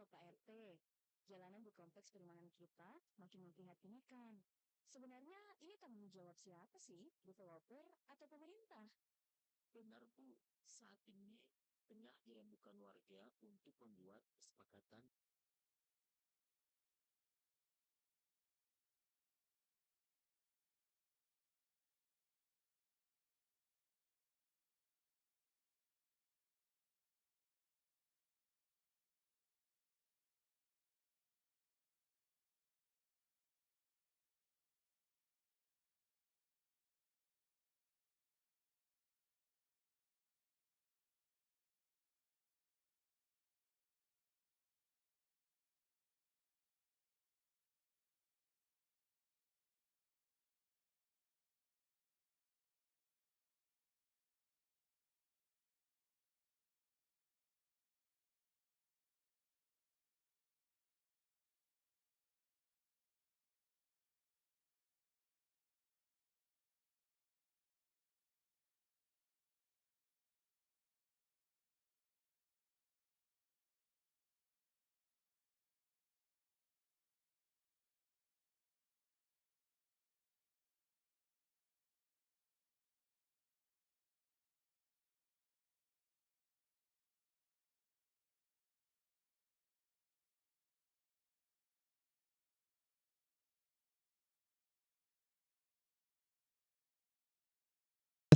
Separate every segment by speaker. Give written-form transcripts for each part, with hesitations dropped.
Speaker 1: Pak RT, jalanan di kompleks perumahan kita makin memprihatinkan. Sebenarnya ini tanggung jawab siapa sih? Developer atau pemerintah?
Speaker 2: Benar Bu, saat ini tengah dilakukan warga untuk membuat kesepakatan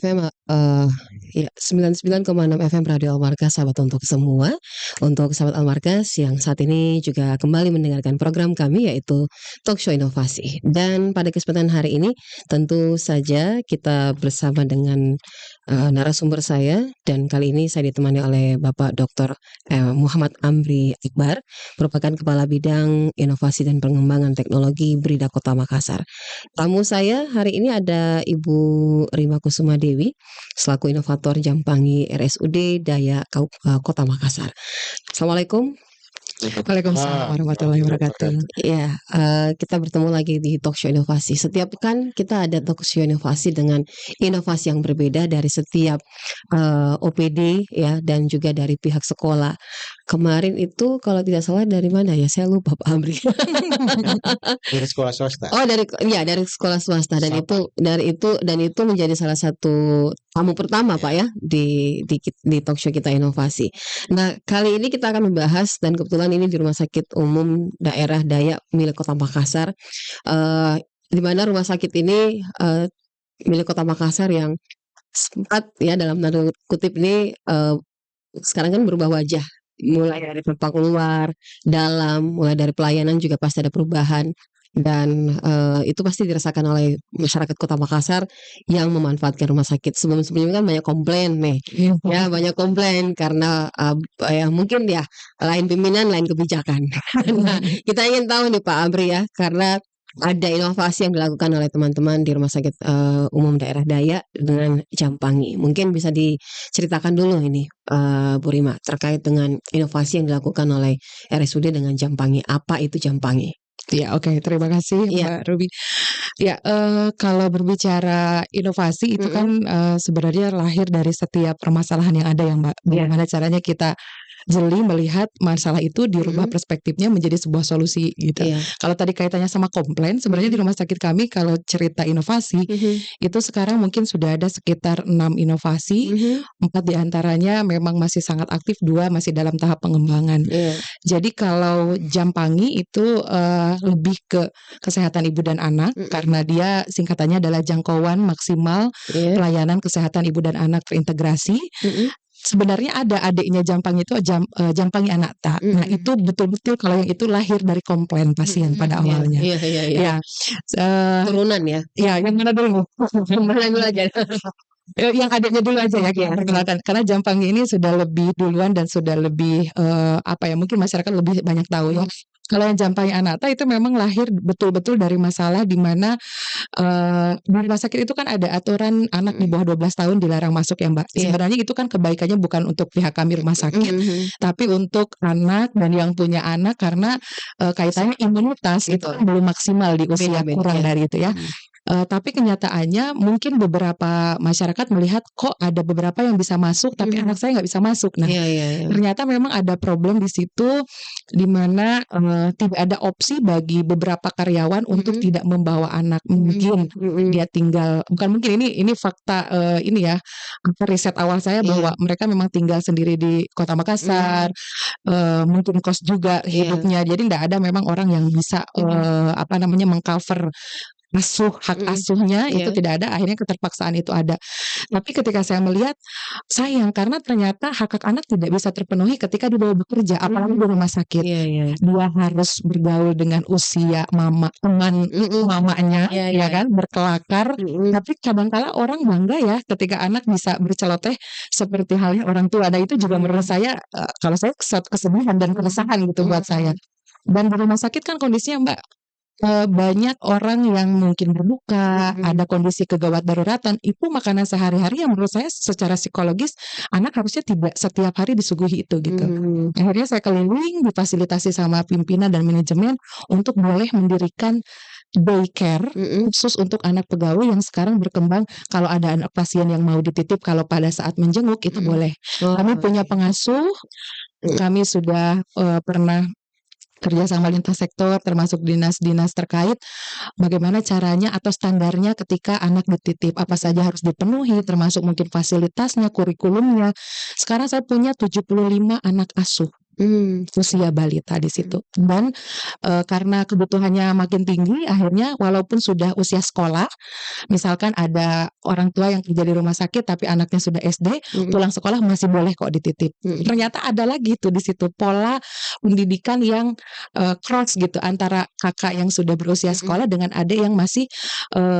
Speaker 3: FM, ya 99,6 FM Radio Almarkas, sahabat untuk semua. Untuk sahabat Almarkas yang saat ini juga kembali mendengarkan program kami yaitu Talk Show Inovasi. Dan pada kesempatan hari ini tentu saja kita bersama dengan narasumber saya, dan kali ini saya ditemani oleh Bapak Dr. Muhammad Amri Iqbar, merupakan Kepala Bidang Inovasi dan Pengembangan Teknologi Brida Kota Makassar. Tamu saya hari ini ada Ibu Rima Kusuma Dewi selaku inovator Jampangi RSUD Daya Kota Makassar. Assalamualaikum.
Speaker 4: Waalaikumsalam warahmatullahi wabarakatuh.
Speaker 3: Ya, kita bertemu lagi di Talk Show Inovasi. Setiap pekan kita ada Talk Show Inovasi dengan inovasi yang berbeda dari setiap OPD ya, dan juga dari pihak sekolah. Kemarin itu kalau tidak salah dari mana ya? Saya lupa Pak Amri.
Speaker 4: Dari sekolah swasta.
Speaker 3: Oh, dari sekolah swasta, dan itu menjadi salah satu tamu pertama Pak ya di talk show kita Inovasi. Nah, kali ini kita akan membahas, dan kebetulan ini di Rumah Sakit Umum Daerah Daya milik Kota Makassar, di mana rumah sakit ini milik Kota Makassar yang sempat ya dalam tanda kutip ini sekarang kan berubah wajah, mulai dari tempat keluar, dalam, mulai dari pelayanan juga pasti ada perubahan. Dan itu pasti dirasakan oleh masyarakat Kota Makassar yang memanfaatkan rumah sakit. Sebelum-sebelumnya kan banyak komplain nih, ya banyak komplain karena ya mungkin ya lain pimpinan, lain kebijakan. Nah, kita ingin tahu nih Pak Amri ya, karena ada inovasi yang dilakukan oleh teman-teman di Rumah Sakit Umum Daerah Daya dengan Jampangi. Mungkin bisa diceritakan dulu ini Bu Rima terkait dengan inovasi yang dilakukan oleh RSUD dengan Jampangi. Apa itu Jampangi?
Speaker 4: Ya, oke, terima kasih Mbak Ruby. Ya, kalau berbicara inovasi itu kan sebenarnya lahir dari setiap permasalahan yang ada ya Mbak. Bagaimana caranya kita jeli melihat masalah itu, dirubah perspektifnya menjadi sebuah solusi gitu. Kalau tadi kaitannya sama komplain, sebenarnya di rumah sakit kami kalau cerita inovasi itu sekarang mungkin sudah ada sekitar 6 inovasi, 4 diantaranya memang masih sangat aktif, 2 masih dalam tahap pengembangan. Jadi kalau Jampangi itu lebih ke kesehatan ibu dan anak, karena dia singkatannya adalah jangkauan maksimal pelayanan kesehatan ibu dan anak terintegrasi. Sebenarnya ada adiknya Jampangi itu Jampangi Anata. Nah, itu betul-betul kalau yang itu lahir dari komplain pasien pada awalnya.
Speaker 3: Ya. Turunan ya.
Speaker 4: Ya, yang mana dulu?
Speaker 3: Yang mana dulu aja?
Speaker 4: Yang adiknya dulu aja ya, karena Jampangi ini sudah lebih duluan dan sudah lebih mungkin masyarakat lebih banyak tahu ya. Kalau yang Jampangi Anata itu memang lahir betul-betul dari masalah di mana di rumah sakit itu kan ada aturan anak di bawah 12 tahun dilarang masuk ya Mbak. Sebenarnya itu kan kebaikannya bukan untuk pihak kami rumah sakit, tapi untuk anak dan yang punya anak, karena kaitannya imunitas itu kan belum maksimal di usia kurang dari itu ya. Tapi kenyataannya mungkin beberapa masyarakat melihat kok ada beberapa yang bisa masuk tapi anak saya nggak bisa masuk. Nah, ternyata memang ada problem di situ di mana tidak ada opsi bagi beberapa karyawan untuk tidak membawa anak. Mungkin dia tinggal, bukan mungkin, ini fakta, ini ya, riset awal saya bahwa mereka memang tinggal sendiri di Kota Makassar, mungkin kos juga hidupnya. Jadi nggak ada memang orang yang bisa mengcover hak asuhnya, itu tidak ada. Akhirnya keterpaksaan itu ada. Tapi ketika saya melihat, sayang karena ternyata hak anak tidak bisa terpenuhi ketika dibawa bekerja, apalagi di rumah sakit. Dia harus bergaul dengan usia teman mamanya, ya kan, berkelakar. Tapi kadang-kala orang bangga ya ketika anak bisa berceloteh seperti halnya orang tua. Nah, itu juga menurut saya, kalau saya kesedihan dan keresahan gitu buat saya. Dan di rumah sakit kan kondisinya, Mbak, banyak orang yang mungkin berbuka, ada kondisi kegawat daruratan, itu makanan sehari-hari yang menurut saya secara psikologis anak harusnya tidak setiap hari disuguhi itu gitu. Akhirnya saya keliling, difasilitasi sama pimpinan dan manajemen untuk boleh mendirikan daycare khusus untuk anak pegawai yang sekarang berkembang. Kalau ada anak pasien yang mau dititip kalau pada saat menjenguk itu boleh. Kami punya pengasuh, kami sudah pernah kerja sama lintas sektor termasuk dinas-dinas terkait bagaimana caranya atau standarnya ketika anak dititip, apa saja harus dipenuhi termasuk mungkin fasilitasnya, kurikulumnya. Sekarang saya punya 75 anak asuh usia balita di situ. Dan karena kebutuhannya makin tinggi, akhirnya walaupun sudah usia sekolah, misalkan ada orang tua yang kerja di rumah sakit tapi anaknya sudah SD, pulang sekolah masih boleh kok dititip. Ternyata ada lagi tuh di situ pola pendidikan yang cross gitu antara kakak yang sudah berusia sekolah dengan adik yang masih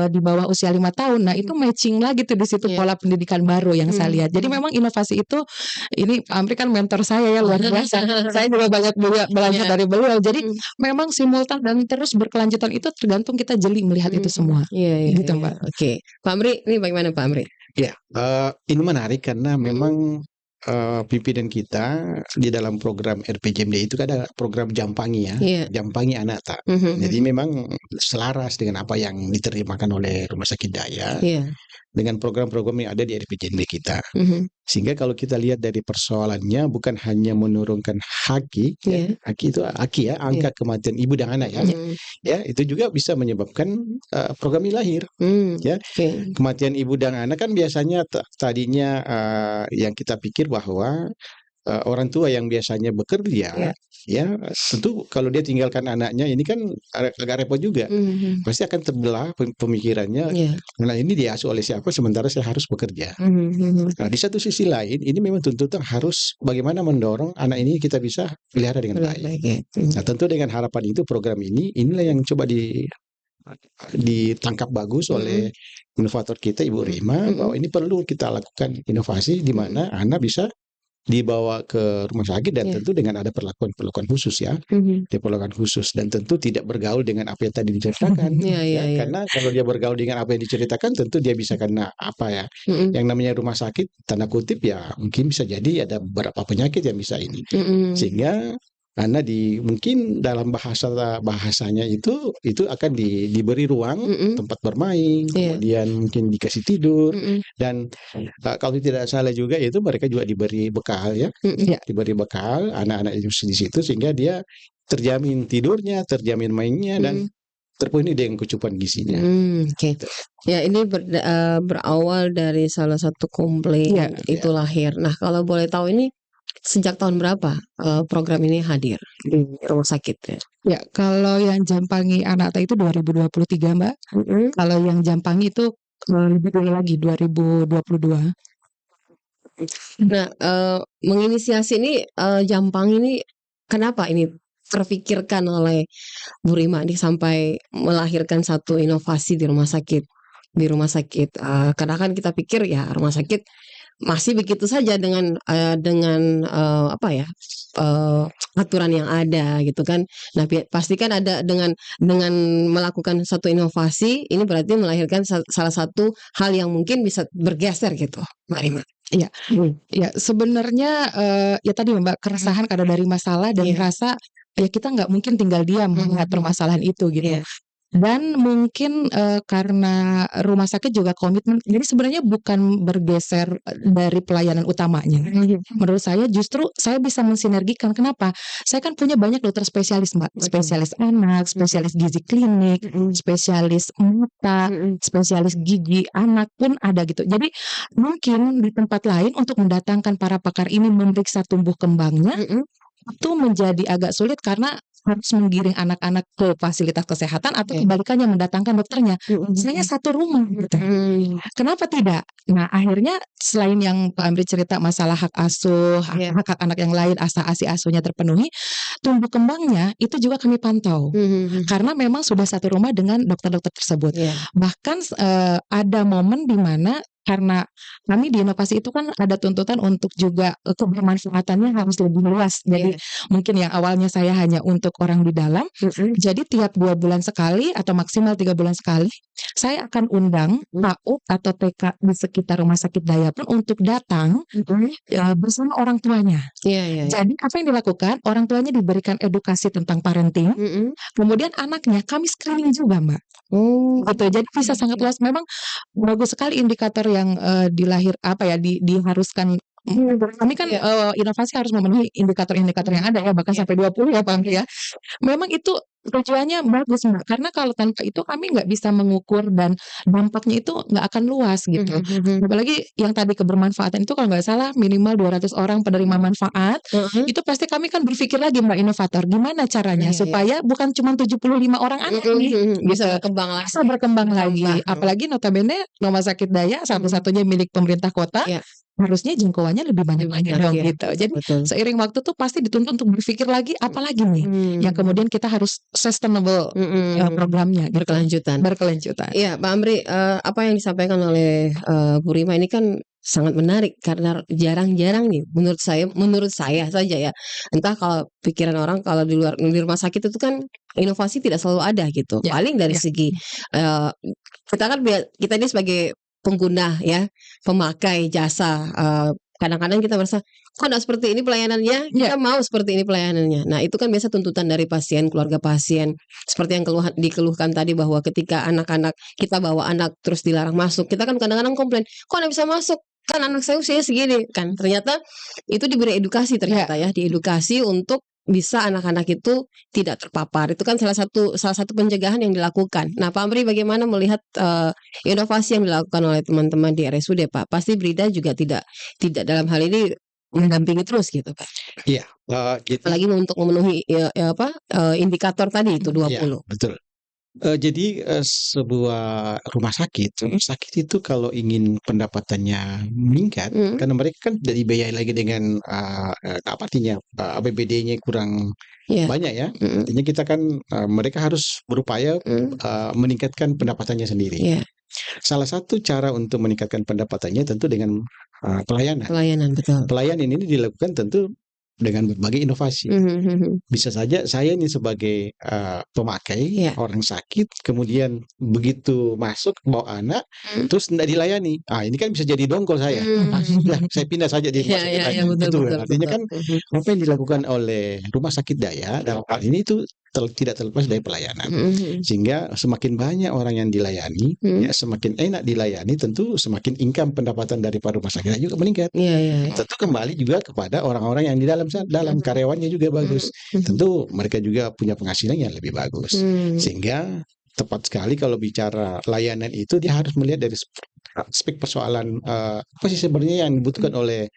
Speaker 4: di bawah usia 5 tahun. Nah, itu matching lagi tuh di situ pola pendidikan baru yang saya lihat. Jadi memang inovasi itu, ini Pak Amri kan mentor saya ya, luar biasa. Saya juga banyak belajar dari beliau. Jadi memang simultan dan terus berkelanjutan itu tergantung kita jeli melihat itu semua. Gitu Mbak.
Speaker 3: Oke. Pak Amri, ini bagaimana Pak Amri?
Speaker 5: Ya, ini menarik karena memang pimpinan kita di dalam program RPJMD itu ada program Jampangi ya, Jampangi Anata. Jadi memang selaras dengan apa yang diterjemahkan oleh Rumah Sakit Daya dengan program-program yang ada di RPJMD kita. Sehingga kalau kita lihat dari persoalannya bukan hanya menurunkan haki, haki itu ya, angka kematian ibu dan anak ya, itu juga bisa menyebabkan program ini lahir. Kematian ibu dan anak kan biasanya tadinya yang kita pikir bahwa orang tua yang biasanya bekerja, ya tentu kalau dia tinggalkan anaknya ini kan agak repot juga. Pasti akan terbelah pemikirannya. Anak ini diasuh oleh siapa sementara saya harus bekerja. Nah, di satu sisi lain ini memang tuntutan harus bagaimana mendorong anak ini kita bisa pelihara dengan baik. Nah, tentu dengan harapan itu program inilah yang coba ditangkap bagus oleh inovator kita Ibu Rima bahwa ini perlu kita lakukan inovasi di mana anak bisa dibawa ke rumah sakit dan tentu dengan ada perlakuan khusus ya, diperlakukan khusus dan tentu tidak bergaul dengan apa yang tadi diceritakan. Karena kalau dia bergaul dengan apa yang diceritakan tentu dia bisa kena apa ya, yang namanya rumah sakit tanda kutip ya mungkin bisa jadi ada beberapa penyakit yang bisa ini, sehingga karena mungkin dalam bahasanya itu akan diberi ruang tempat bermain, kemudian mungkin dikasih tidur dan kalau tidak salah juga itu mereka juga diberi bekal ya, diberi bekal anak-anak di situ sehingga dia terjamin tidurnya, terjamin mainnya dan terpenuhi dengan kecukupan gizinya.
Speaker 3: Ya, ini berawal dari salah satu komplain itu lahir. Nah, kalau boleh tahu ini sejak tahun berapa program ini hadir di rumah sakit?
Speaker 4: Ya, kalau yang Jampangi Anata itu 2023 Mbak. Kalau yang Jampangi itu lebih dulu lagi 2022.
Speaker 3: Nah, menginisiasi ini Jampangi ini kenapa ini terpikirkan oleh Bu Rima ini sampai melahirkan satu inovasi di rumah sakit? Karena kan kita pikir ya rumah sakit masih begitu saja dengan aturan yang ada gitu kan. Nah, pastikan ada dengan melakukan satu inovasi ini berarti melahirkan salah satu hal yang mungkin bisa bergeser gitu, Mbak Rima.
Speaker 4: Ya sebenarnya ya tadi Mbak, keresahan karena dari masalah dan merasa ya kita nggak mungkin tinggal diam melihat permasalahan itu gitu. Dan mungkin karena rumah sakit juga komitmen, jadi sebenarnya bukan bergeser dari pelayanan utamanya. Menurut saya justru saya bisa mensinergikan. Kenapa? Saya kan punya banyak dokter spesialis, Mbak. Spesialis anak, spesialis gizi klinik, spesialis mata, spesialis gigi anak pun ada gitu. Jadi mungkin di tempat lain untuk mendatangkan para pakar ini memeriksa tumbuh kembangnya itu menjadi agak sulit karena harus menggiring anak-anak ke fasilitas kesehatan atau kebalikannya mendatangkan dokternya. Misalnya satu rumah gitu. Kenapa tidak? Nah, akhirnya selain yang Pak Amri cerita masalah hak asuh, hak anak yang lain, asi asuhnya terpenuhi, tumbuh kembangnya itu juga kami pantau. Karena memang sudah satu rumah dengan dokter-dokter tersebut. Bahkan ada momen di mana karena kami di inovasi itu kan ada tuntutan untuk juga kebermanfaatannya harus lebih luas. Jadi mungkin yang awalnya saya hanya untuk orang di dalam, jadi tiap 2 bulan sekali atau maksimal 3 bulan sekali, saya akan undang PAUD atau TK di sekitar rumah sakit Daya pun untuk datang bersama orang tuanya. Jadi apa yang dilakukan? Orang tuanya diberikan edukasi tentang parenting, kemudian anaknya kami screening juga, Mbak. Gitu. Jadi bisa sangat luas. Memang bagus sekali indikator yang diharuskan. Kami kan inovasi harus memenuhi indikator-indikator yang ada ya, bahkan sampai 20 ya Pak Amri ya. Memang itu tujuannya bagus, Mbak, karena kalau tanpa itu kami nggak bisa mengukur dan dampaknya itu nggak akan luas gitu. Apalagi yang tadi kebermanfaatan itu kalau nggak salah minimal 200 orang penerima manfaat, itu pasti kami kan berpikir lagi, Mbak inovator, gimana caranya supaya bukan cuma 75 orang anak nih bisa berkembang lagi. Apalagi notabene rumah sakit Daya satu-satunya milik pemerintah kota. Harusnya jangkauannya lebih banyak dong gitu. Jadi seiring waktu tuh pasti dituntut untuk berpikir lagi apalagi nih yang kemudian kita harus sustainable programnya
Speaker 3: berkelanjutan. Iya, Pak Amri, apa yang disampaikan oleh Bu Rima ini kan sangat menarik karena jarang-jarang nih menurut saya saja ya. Entah kalau pikiran orang kalau di rumah sakit itu kan inovasi tidak selalu ada gitu. Paling dari segi kita ini sebagai pengguna ya, pemakai jasa, kadang-kadang kita merasa kok enggak seperti ini pelayanannya, kita mau seperti ini pelayanannya. Nah, itu kan biasa tuntutan dari pasien, keluarga pasien. Seperti yang dikeluhkan tadi bahwa ketika anak-anak kita bawa anak terus dilarang masuk, kita kan kadang-kadang komplain, kok enggak bisa masuk? Kan anak saya usianya segini kan. Ternyata itu diberi edukasi diedukasi untuk bisa anak-anak itu tidak terpapar. Itu kan salah satu pencegahan yang dilakukan. Nah, Pak Amri bagaimana melihat inovasi yang dilakukan oleh teman-teman di RSUD, Pak? Pasti Brida juga tidak dalam hal ini mendampingi terus gitu, Pak.
Speaker 5: Iya,
Speaker 3: apalagi untuk memenuhi indikator tadi itu 20.
Speaker 5: Betul. Jadi sebuah rumah sakit itu kalau ingin pendapatannya meningkat, karena mereka kan tidak dibiayai lagi dengan APBD-nya kurang banyak ya. Artinya kita kan mereka harus berupaya meningkatkan pendapatannya sendiri. Salah satu cara untuk meningkatkan pendapatannya tentu dengan pelayanan.
Speaker 3: Betul.
Speaker 5: Pelayanan ini dilakukan tentu dengan berbagai inovasi. Bisa saja saya ini sebagai pemakai orang sakit, kemudian begitu masuk bawa anak, terus tidak dilayani. Ini kan bisa jadi dongkol saya. Saya pindah saja di rumah sakit lain. Betul. Artinya kan apa yang dilakukan oleh rumah sakit Daya dalam hal ini itu tidak terlepas dari pelayanan. Sehingga semakin banyak orang yang dilayani, semakin enak dilayani, tentu semakin income pendapatan dari rumah sakit juga meningkat. Tentu kembali juga kepada orang-orang yang di dalam karyawannya juga bagus. Tentu mereka juga punya penghasilan yang lebih bagus. Sehingga tepat sekali kalau bicara layanan itu dia harus melihat dari aspek persoalan apa sih sebenarnya yang dibutuhkan oleh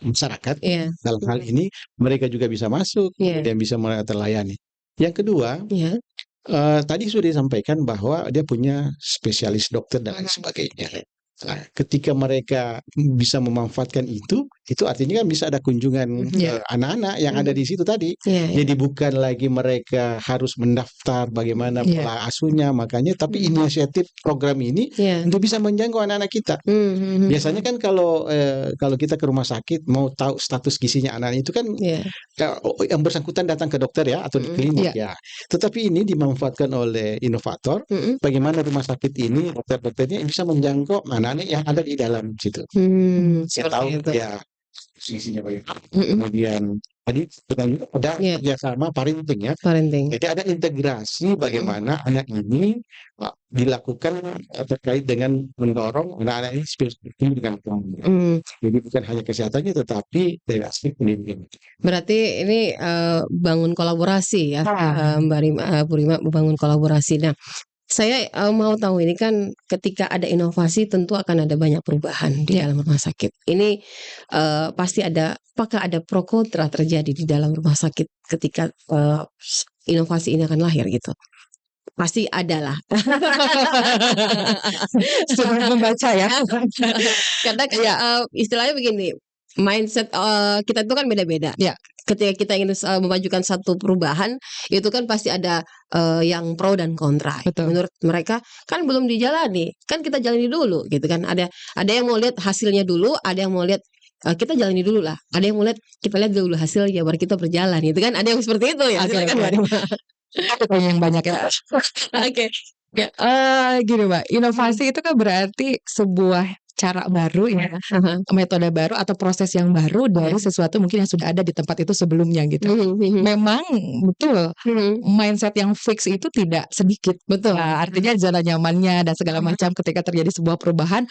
Speaker 5: masyarakat. Dalam hal ini mereka juga bisa masuk dan bisa terlayani. Yang kedua, tadi sudah disampaikan bahwa dia punya spesialis dokter dan lain sebagainya. Nah, ketika mereka bisa memanfaatkan itu artinya kan bisa ada kunjungan anak-anak yang ada di situ tadi. Jadi bukan lagi mereka harus mendaftar bagaimana pola asuhnya, makanya tapi inisiatif program ini untuk bisa menjangkau anak-anak kita. Biasanya kan kalau kita ke rumah sakit mau tahu status gizinya anak itu kan yang bersangkutan datang ke dokter ya atau di klinik ya. Tetapi ini dimanfaatkan oleh inovator, bagaimana rumah sakit ini dokter-dokternya bisa menjangkau anak-anak yang ada di dalam situ. Saya tahu ya sisinya bagaimana. Kemudian tadi ada kerjasama parenting ya. Jadi ada integrasi bagaimana anak ini dilakukan terkait dengan mendorong anak-anak ini spesifik dengan kemudian. Jadi bukan hanya kesehatannya tetapi dari aspek pendidikan.
Speaker 3: Berarti ini bangun kolaborasi ya, Mbak Bu Rima membangun kolaborasi. Nah, saya mau tahu ini kan ketika ada inovasi tentu akan ada banyak perubahan di dalam rumah sakit. Ini pasti ada, apakah ada pro kontra terjadi di dalam rumah sakit ketika inovasi ini akan lahir gitu? Pasti ada lah.
Speaker 4: Sudah membaca ya.
Speaker 3: Karena istilahnya begini, mindset kita itu kan beda-beda. Ketika kita ingin memajukan satu perubahan, itu kan pasti ada yang pro dan kontra. Menurut mereka kan belum dijalani, kan kita jalani dulu gitu kan. Ada yang mau lihat hasilnya dulu, ada yang mau lihat kita jalani dulu lah. Ada yang mau lihat kita lihat dulu hasilnya baru kita berjalan gitu kan. Ada yang seperti itu ya.
Speaker 4: Ada yang banyak ya. Gini Mbak, inovasi itu kan berarti sebuah cara baru ya, metode baru atau proses yang baru dari sesuatu mungkin yang sudah ada di tempat itu sebelumnya gitu. Memang betul mindset yang fix itu tidak sedikit. Artinya zona nyamannya dan segala macam ketika terjadi sebuah perubahan.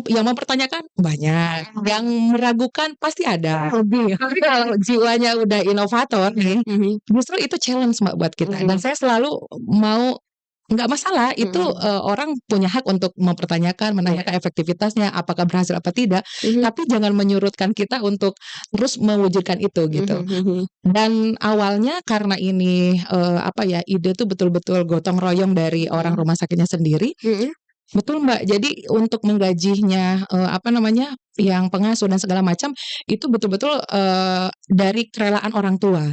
Speaker 4: Yang mempertanyakan banyak, yang meragukan pasti ada. Tapi kalau jiwanya udah inovator nih, justru itu challenge Mbak buat kita. Dan saya selalu mau, nggak masalah itu orang punya hak untuk mempertanyakan, menanyakan efektivitasnya, apakah berhasil apa tidak. Tapi jangan menyurutkan kita untuk terus mewujudkan itu gitu. Dan awalnya karena ini ide itu betul-betul gotong royong dari orang rumah sakitnya sendiri. Betul Mbak, jadi untuk menggajinya yang pengasuh dan segala macam itu betul-betul dari kerelaan orang tua.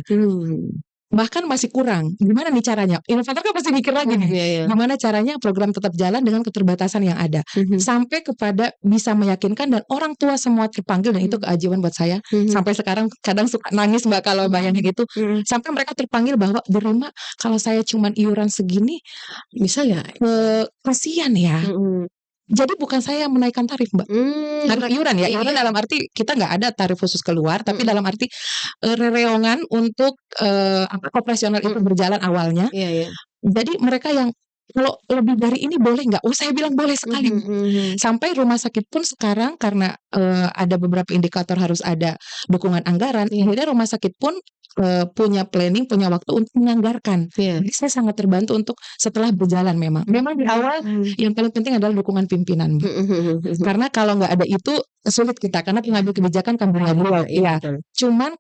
Speaker 4: Bahkan masih kurang. Gimana nih caranya? Inovator kan pasti mikir lagi nih. Gimana caranya program tetap jalan dengan keterbatasan yang ada. Sampai kepada bisa meyakinkan dan orang tua semua terpanggil, dan itu keajaiban buat saya. Sampai sekarang kadang suka nangis Mbak kalau bayangin itu. Sampai mereka terpanggil bahwa Bu Rima, kalau saya cuman iuran segini bisa ya? Kasihan ya. Jadi bukan saya yang menaikkan tarif Mbak. Tarif iuran ya. Iuran dalam arti kita nggak ada tarif khusus keluar, tapi dalam arti rereongan untuk operasional itu berjalan awalnya. Jadi mereka yang kalau lebih dari ini boleh nggak? Oh saya bilang boleh sekali. Sampai rumah sakit pun sekarang karena ada beberapa indikator harus ada dukungan anggaran. Akhirnya rumah sakit pun punya planning, punya waktu untuk menganggarkan. Jadi saya sangat terbantu untuk setelah berjalan memang. Memang di awal yang paling penting adalah dukungan pimpinan. Karena kalau nggak ada itu sulit kita, karena pengambil kebijakan kan beliau. Cuman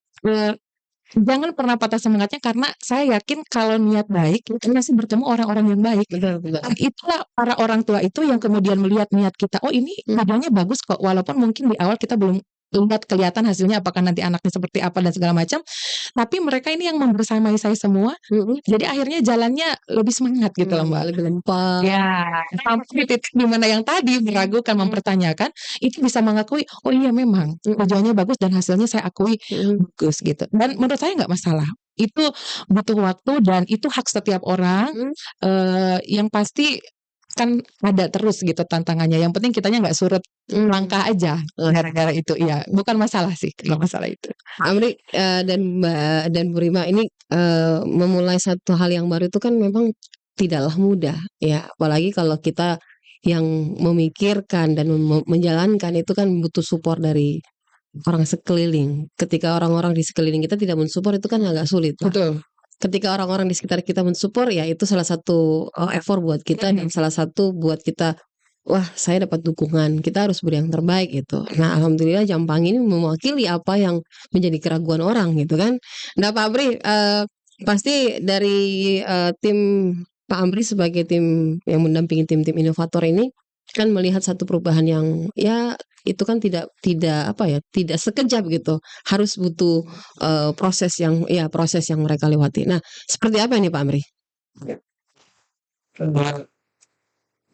Speaker 4: jangan pernah patah semangatnya, karena saya yakin kalau niat baik kita masih bertemu orang-orang yang baik. Dan itulah para orang tua itu yang kemudian melihat niat kita. Oh ini idenya bagus kok, walaupun mungkin di awal kita belum lihat kelihatan hasilnya apakah nanti anaknya seperti apa dan segala macam, tapi mereka ini yang membersamai saya semua. Jadi akhirnya jalannya lebih semangat gitu loh Mbak, lebih lempeng. Sampai di titik dimana yang tadi meragukan, mempertanyakan, itu bisa mengakui, oh iya memang tujuannya bagus dan hasilnya saya akui bagus gitu. Dan menurut saya nggak masalah. Itu butuh waktu dan itu hak setiap orang. Yang pasti kan ada terus gitu tantangannya. Yang penting kitanya nggak surut langkah aja gara-gara itu. Iya, bukan masalah sih kalau masalah itu.
Speaker 3: Amri dan Mbak dan Bu Rima ini memulai satu hal yang baru itu kan memang tidaklah mudah ya. Apalagi kalau kita yang memikirkan dan menjalankan itu kan butuh support dari orang sekeliling. Ketika orang-orang di sekeliling kita tidak mensupport itu kan agak sulit.
Speaker 4: Betul.
Speaker 3: Ketika orang-orang di sekitar kita mensupport ya itu salah satu effort buat kita dan salah satu buat kita, wah saya dapat dukungan, kita harus beri yang terbaik gitu. Nah alhamdulillah Jampang ini mewakili apa yang menjadi keraguan orang gitu kan. Nah Pak Amri pasti dari tim Pak Amri sebagai tim yang mendampingi tim-tim inovator ini kan melihat satu perubahan yang ya itu kan tidak sekejap gitu, harus butuh proses yang mereka lewati. Nah seperti apa ini Pak Amri?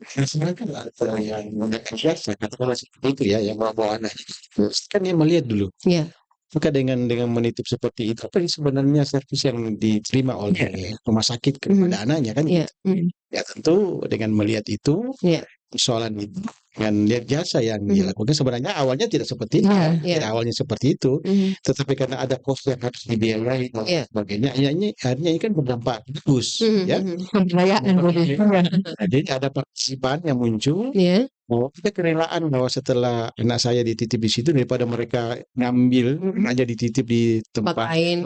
Speaker 5: Sebenarnya kan ada yang menggunakan jasa katakanlah seperti itu ya, yang bawa anak kan dia melihat dulu. Maka dengan menitip seperti itu, apa sebenarnya servis yang diterima oleh rumah sakit kepada anaknya kan? Ya tentu dengan melihat itu, persoalan itu dengan lihat jasa yang dilakukan. Sebenarnya awalnya tidak seperti itu, tidak awalnya seperti itu, tetapi karena ada kos yang harus dibiayai dan sebagainya, akhirnya ini kan berdampak bagus, ya. Jadi ada partisipan yang muncul. Bahwa ada kerelaan bahwa setelah anak saya dititip di situ daripada mereka ngambil aja dititip di tempat lain,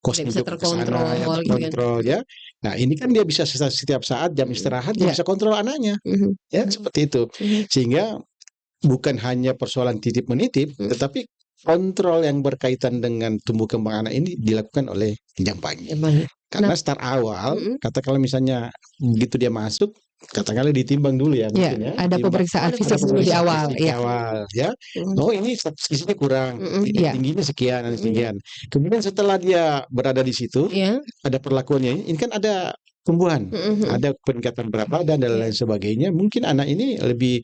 Speaker 5: kosnya
Speaker 3: bisa
Speaker 5: juga ke sana, yang
Speaker 3: terkontrol,
Speaker 5: terkontrol, ya. Nah ini kan dia bisa setiap saat jam istirahat dia bisa kontrol anaknya, ya seperti itu. Sehingga bukan hanya persoalan titip menitip, tetapi kontrol yang berkaitan dengan tumbuh kembang anak ini dilakukan oleh Jampangi. Karena start awal, katakanlah misalnya begitu dia masuk, katakanlah ditimbang dulu ya, mungkin ya.
Speaker 4: Ada pemeriksaan fisik dulu di awal,
Speaker 5: ya. Oh ini gizinya kurang, ini tingginya sekian dan sekian. Kemudian setelah dia berada di situ, ada perlakuannya. Ini kan ada tumbuhan, ada peningkatan berat badan dan lain sebagainya. Mungkin anak ini lebih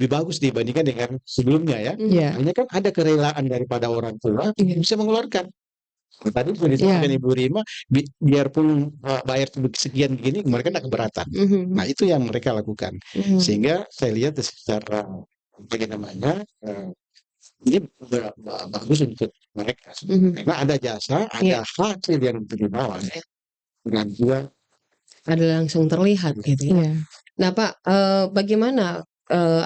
Speaker 5: bagus dibandingkan dengan sebelumnya, ya. Hanya kan ada kerelaan daripada orang tua bisa mengeluarkan. Tadi sudah disampaikan Ibu Rima, biarpun bayar sekian begini, mereka tidak keberatan. Nah itu yang mereka lakukan. Sehingga saya lihat secara ini bagus untuk mereka. Karena ada jasa, ada hasil yang dibawa, dan juga
Speaker 3: ada langsung terlihat gitu ya. Nah Pak, bagaimana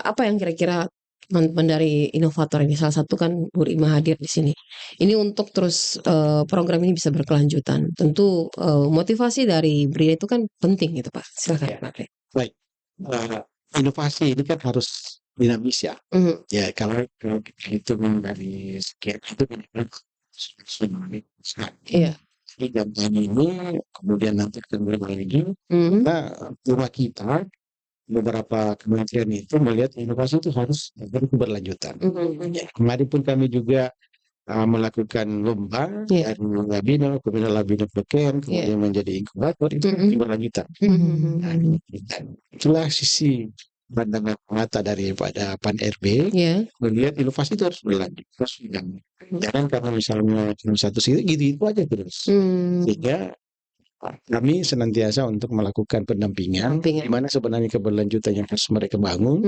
Speaker 3: apa yang kira-kira teman-teman dari inovator ini, salah satu kan Bu Rima hadir di sini. Ini untuk terus program ini bisa berkelanjutan. Tentu motivasi dari BRIA itu kan penting gitu Pak. Silakan Pak.
Speaker 5: Baik, inovasi ini kan harus dinamis ya. Ya kalau kita hitung dari sekian itu Jadi Jampangi ini kemudian nanti kembali lagi. Nah, rumah kita beberapa kementerian itu melihat inovasi itu harus berkelanjutan. Kemarin pun kami juga melakukan lomba dari Labino, kemudian Labino Beken, kemudian menjadi inkubator, itu berkelanjutan. Itulah sisi pandangan mata daripada Pan RB, melihat inovasi itu harus berlanjut terus, jangan karena misalnya cuma satu sisi gitu aja terus. Sehingga kami senantiasa untuk melakukan pendampingan di mana sebenarnya keberlanjutan yang harus mereka bangun,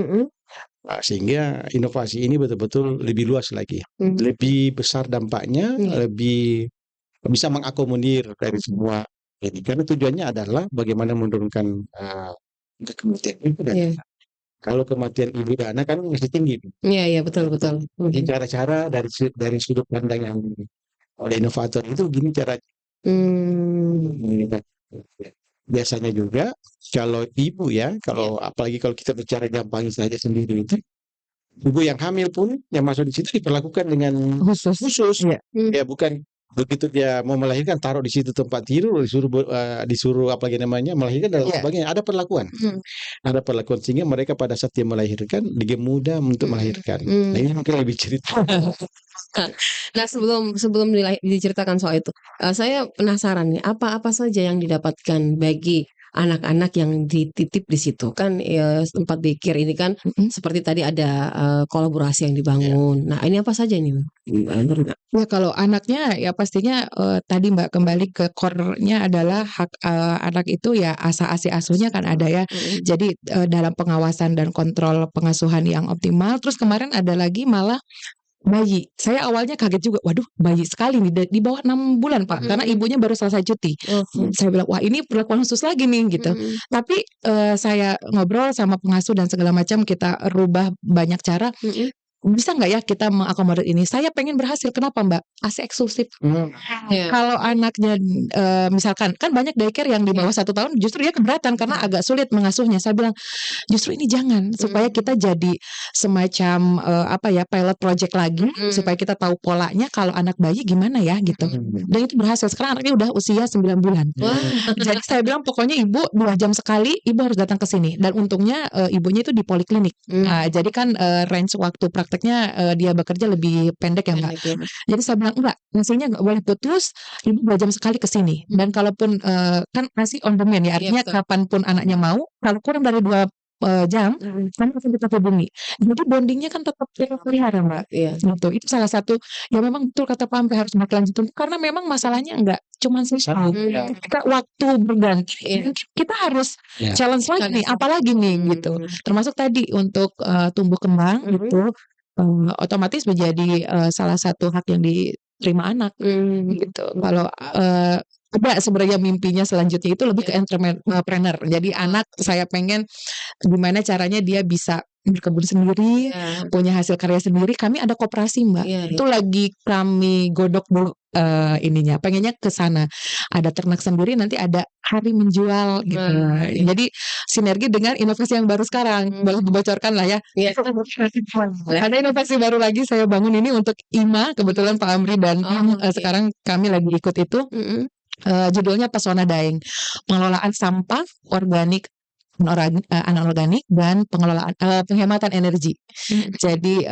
Speaker 5: sehingga inovasi ini betul-betul lebih luas lagi, lebih besar dampaknya, lebih bisa mengakomodir dari semua ini. Karena tujuannya adalah bagaimana menurunkan kematian ibu dan anak. Kalau kematian ibu dan anak kan masih tinggi.
Speaker 3: Iya betul.
Speaker 5: Jadi cara-cara dari sudut pandang yang oleh inovator itu gini cara. Biasanya juga kalau ibu apalagi kalau kita bicara Jampangi saja sendiri itu, ibu yang hamil pun yang masuk di situ diperlakukan dengan khusus. Ya bukan begitu dia mau melahirkan taruh di situ tempat tidur, disuruh apalagi namanya melahirkan dan sebagainya. Ada perlakuan, sehingga mereka pada saat dia melahirkan dia mudah untuk melahirkan. Nah ini mungkin lebih cerita.
Speaker 3: Nah sebelum diceritakan soal itu, saya penasaran nih, apa saja yang didapatkan bagi anak-anak yang dititip di situ kan, tempat dikir ini kan seperti tadi ada kolaborasi yang dibangun. Nah ini apa saja ini?
Speaker 4: Ya kalau anaknya ya pastinya tadi Mbak kembali ke core-nya adalah hak anak itu ya asi asuhnya kan ada ya. Jadi dalam pengawasan dan kontrol pengasuhan yang optimal. Terus kemarin ada lagi malah bayi. Saya awalnya kaget juga. Waduh, bayi sekali nih di bawah 6 bulan, Pak. Karena ibunya baru selesai cuti. Saya bilang, wah ini perlakuan khusus lagi nih gitu. Tapi saya ngobrol sama pengasuh dan segala macam, kita rubah banyak cara. Bisa nggak ya kita mengakomodir ini? Saya pengen berhasil. Kenapa Mbak? ASI eksklusif. Kalau anaknya misalkan kan banyak daycare yang di bawah 1 tahun justru dia keberatan karena agak sulit mengasuhnya. Saya bilang justru ini jangan, supaya kita jadi semacam pilot project lagi, supaya kita tahu polanya kalau anak bayi gimana ya gitu. Dan itu berhasil. Sekarang anaknya udah usia 9 bulan. Jadi saya bilang pokoknya ibu 2 jam sekali ibu harus datang ke sini. Dan untungnya ibunya itu di poliklinik. Jadi kan range waktu prakteknya dia bekerja lebih pendek ya Mbak. Jadi saya bilang enggak, nasinya enggak boleh putus, ibu 2 jam sekali ke sini. Dan kalaupun kan nasi on demand ya, artinya kapanpun anaknya mau, kalau kurang dari 2 jam kami akan tetap hubungi. Jadi bondingnya kan tetap terpelihara Mbak. Gitu. Itu salah satu ya memang betul kata Pak Amri harus berkelanjutan karena memang masalahnya enggak cuman satu. Ketika waktu berganti kita harus challenge lagi nih, apalagi nih gitu. Termasuk tadi untuk tumbuh kembang gitu. Otomatis menjadi salah satu hak yang diterima anak gitu. Kalau ada sebenarnya mimpinya selanjutnya itu lebih ke entrepreneur. Jadi anak saya pengen gimana caranya dia bisa berkebun sendiri, punya hasil karya sendiri. Kami ada koperasi Mbak. Itu lagi kami godok dulu ininya. Pengennya ke sana. Ada ternak sendiri, nanti ada hari menjual gitu. Jadi sinergi dengan inovasi yang baru sekarang. Boleh dibocorkan lah ya. Ada inovasi baru lagi saya bangun ini untuk IMA. Kebetulan Pak Amri dan sekarang kami lagi ikut itu. Judulnya Pesona Daeng, pengelolaan sampah organik, anorganik dan pengelolaan penghematan energi. Jadi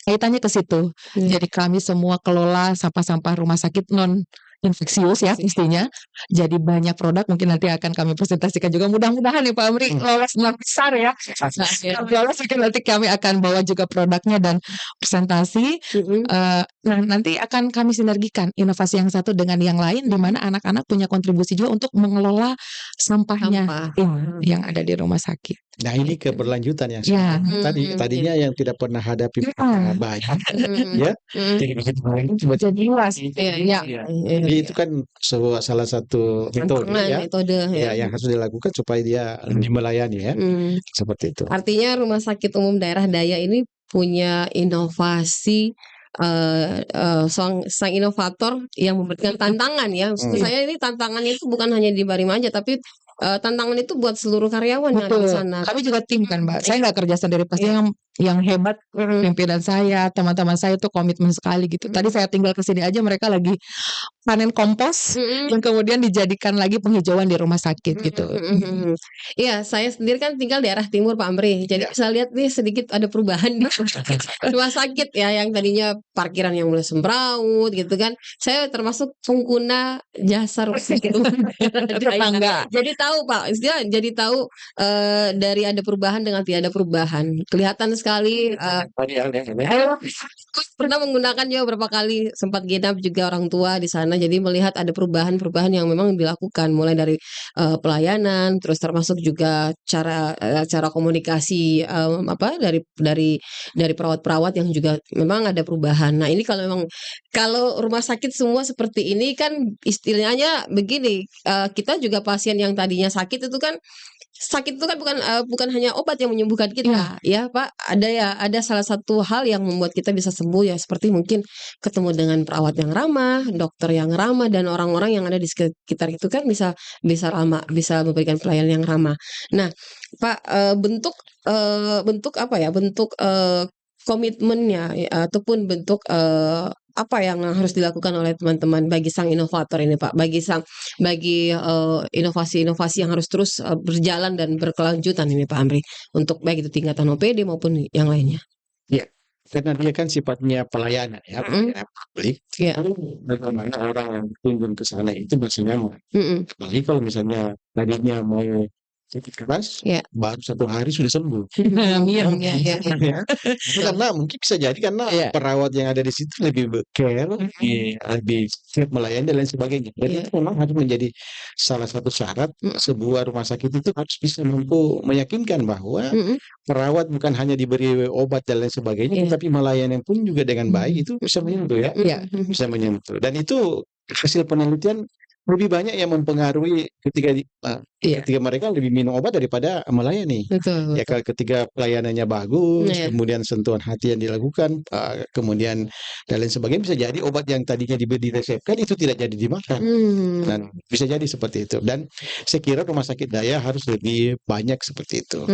Speaker 4: kaitannya ke situ. Jadi kami semua kelola sampah-sampah rumah sakit non infeksius ya pastinya. Jadi banyak produk mungkin nanti akan kami presentasikan juga. Mudah-mudahan nih Pak Amri lolos besar ya. Kalau lolos mungkin nanti kami akan bawa juga produknya dan presentasi. Nah nanti akan kami sinergikan inovasi yang satu dengan yang lain, di mana anak-anak punya kontribusi juga untuk mengelola sampahnya yang ada di rumah sakit.
Speaker 5: Nah ini keberlanjutan yang tadinya yang tidak pernah hadapi banyak ya
Speaker 4: jadi luas.
Speaker 5: Jadi itu kan salah satu metode yang harus dilakukan supaya dia lebih melayani ya seperti itu.
Speaker 3: Artinya Rumah Sakit Umum Daerah Daya ini punya inovasi sang inovator yang memberikan tantangan ya. Maksud saya ini tantangannya itu bukan hanya di Barimaja tapi tantangan itu buat seluruh karyawan yang ada di sana.
Speaker 4: Kami juga tim kan Mbak. Saya nggak kerja sendiri, pasti yang hebat pimpinan saya, teman-teman saya itu komitmen sekali gitu. Tadi saya tinggal ke sini aja mereka lagi panen kompos yang kemudian dijadikan lagi penghijauan di rumah sakit gitu.
Speaker 3: Iya, saya sendiri kan tinggal di arah timur Pak Amri. Jadi saya lihat nih sedikit ada perubahan di rumah sakit ya, yang tadinya parkiran yang mulai sembraut gitu kan. Saya termasuk pengguna jasa rumah sakit tetangga. Jadi tahu Pak, jadi tahu dari ada perubahan dengan tidak ada perubahan. Kelihatan sekali. Pernah menggunakan juga beberapa kali, sempat genap juga orang tua di sana. Jadi melihat ada perubahan-perubahan yang memang dilakukan, mulai dari pelayanan, terus termasuk juga cara komunikasi dari perawat-perawat yang juga memang ada perubahan. Nah ini kalau rumah sakit semua seperti ini kan istilahnya begini, kita juga pasien yang tadinya sakit itu kan bukan hanya obat yang menyembuhkan kita ya Pak, ada salah satu hal yang membuat kita bisa sembuh ya, seperti mungkin ketemu dengan perawat yang ramah, dokter yang ramah, dan orang-orang yang ada di sekitar itu kan bisa ramah, bisa memberikan pelayanan yang ramah. Nah Pak, bentuk komitmennya ataupun bentuk apa yang harus dilakukan oleh teman-teman bagi sang inovator ini Pak, bagi inovasi-inovasi yang harus terus berjalan dan berkelanjutan ini Pak Amri, untuk baik itu tingkatan OPD maupun yang lainnya.
Speaker 5: Ya, karena dia kan sifatnya pelayanan ya, pelayanan publik. Bagaimana orang yang kunjung ke sana itu masih nyaman. Apalagi kalau misalnya tadinya mau sakit keras, baru 1 hari sudah sembuh. Karena mungkin bisa jadi karena perawat yang ada di situ lebih care, lebih siap melayani dan lain sebagainya. Dan itu memang harus menjadi salah satu syarat sebuah rumah sakit itu harus bisa mampu meyakinkan bahwa perawat bukan hanya diberi obat dan lain sebagainya, tapi melayani pun juga dengan baik, itu bisa menyentuh ya, bisa menyentuh. Dan itu hasil penelitian lebih banyak yang mempengaruhi ketika mereka lebih minum obat daripada melayani.
Speaker 3: Betul.
Speaker 5: Ya ketika pelayanannya bagus, kemudian sentuhan hati yang dilakukan, kemudian dan lain sebagainya, bisa jadi obat yang tadinya diresepkan itu tidak jadi dimakan. Dan bisa jadi seperti itu. Dan saya kira rumah sakit daya harus lebih banyak seperti itu.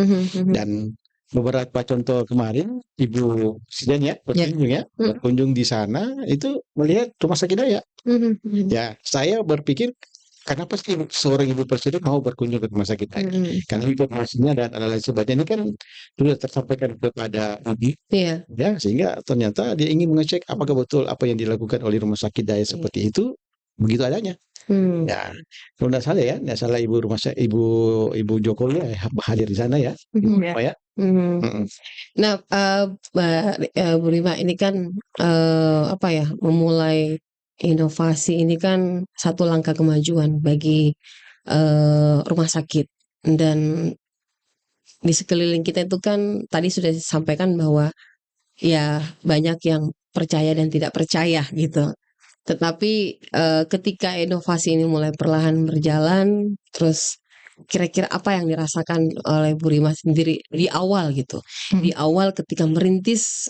Speaker 5: Dan beberapa contoh kemarin Ibu Sidan ya berkunjung di sana itu melihat rumah sakit daya. Ya, saya berpikir kenapa sih seorang ibu presiden mau berkunjung ke rumah sakit daya? Karena informasinya dan lain sebagainya ini kan sudah tersampaikan kepada Ibu, ya, sehingga ternyata dia ingin mengecek apakah betul apa yang dilakukan oleh rumah sakit daya seperti itu begitu adanya. Ya, kalau nggak salah ya, nggak salah ibu Jokowi hadir di sana ya, Pak ya.
Speaker 3: Nah, Bu Rima ini kan apa ya, memulai inovasi ini kan satu langkah kemajuan bagi rumah sakit, dan di sekeliling kita itu kan tadi sudah disampaikan bahwa ya banyak yang percaya dan tidak percaya gitu. Tetapi ketika inovasi ini mulai perlahan berjalan, terus kira-kira apa yang dirasakan oleh Bu Rima sendiri di awal gitu, di awal ketika merintis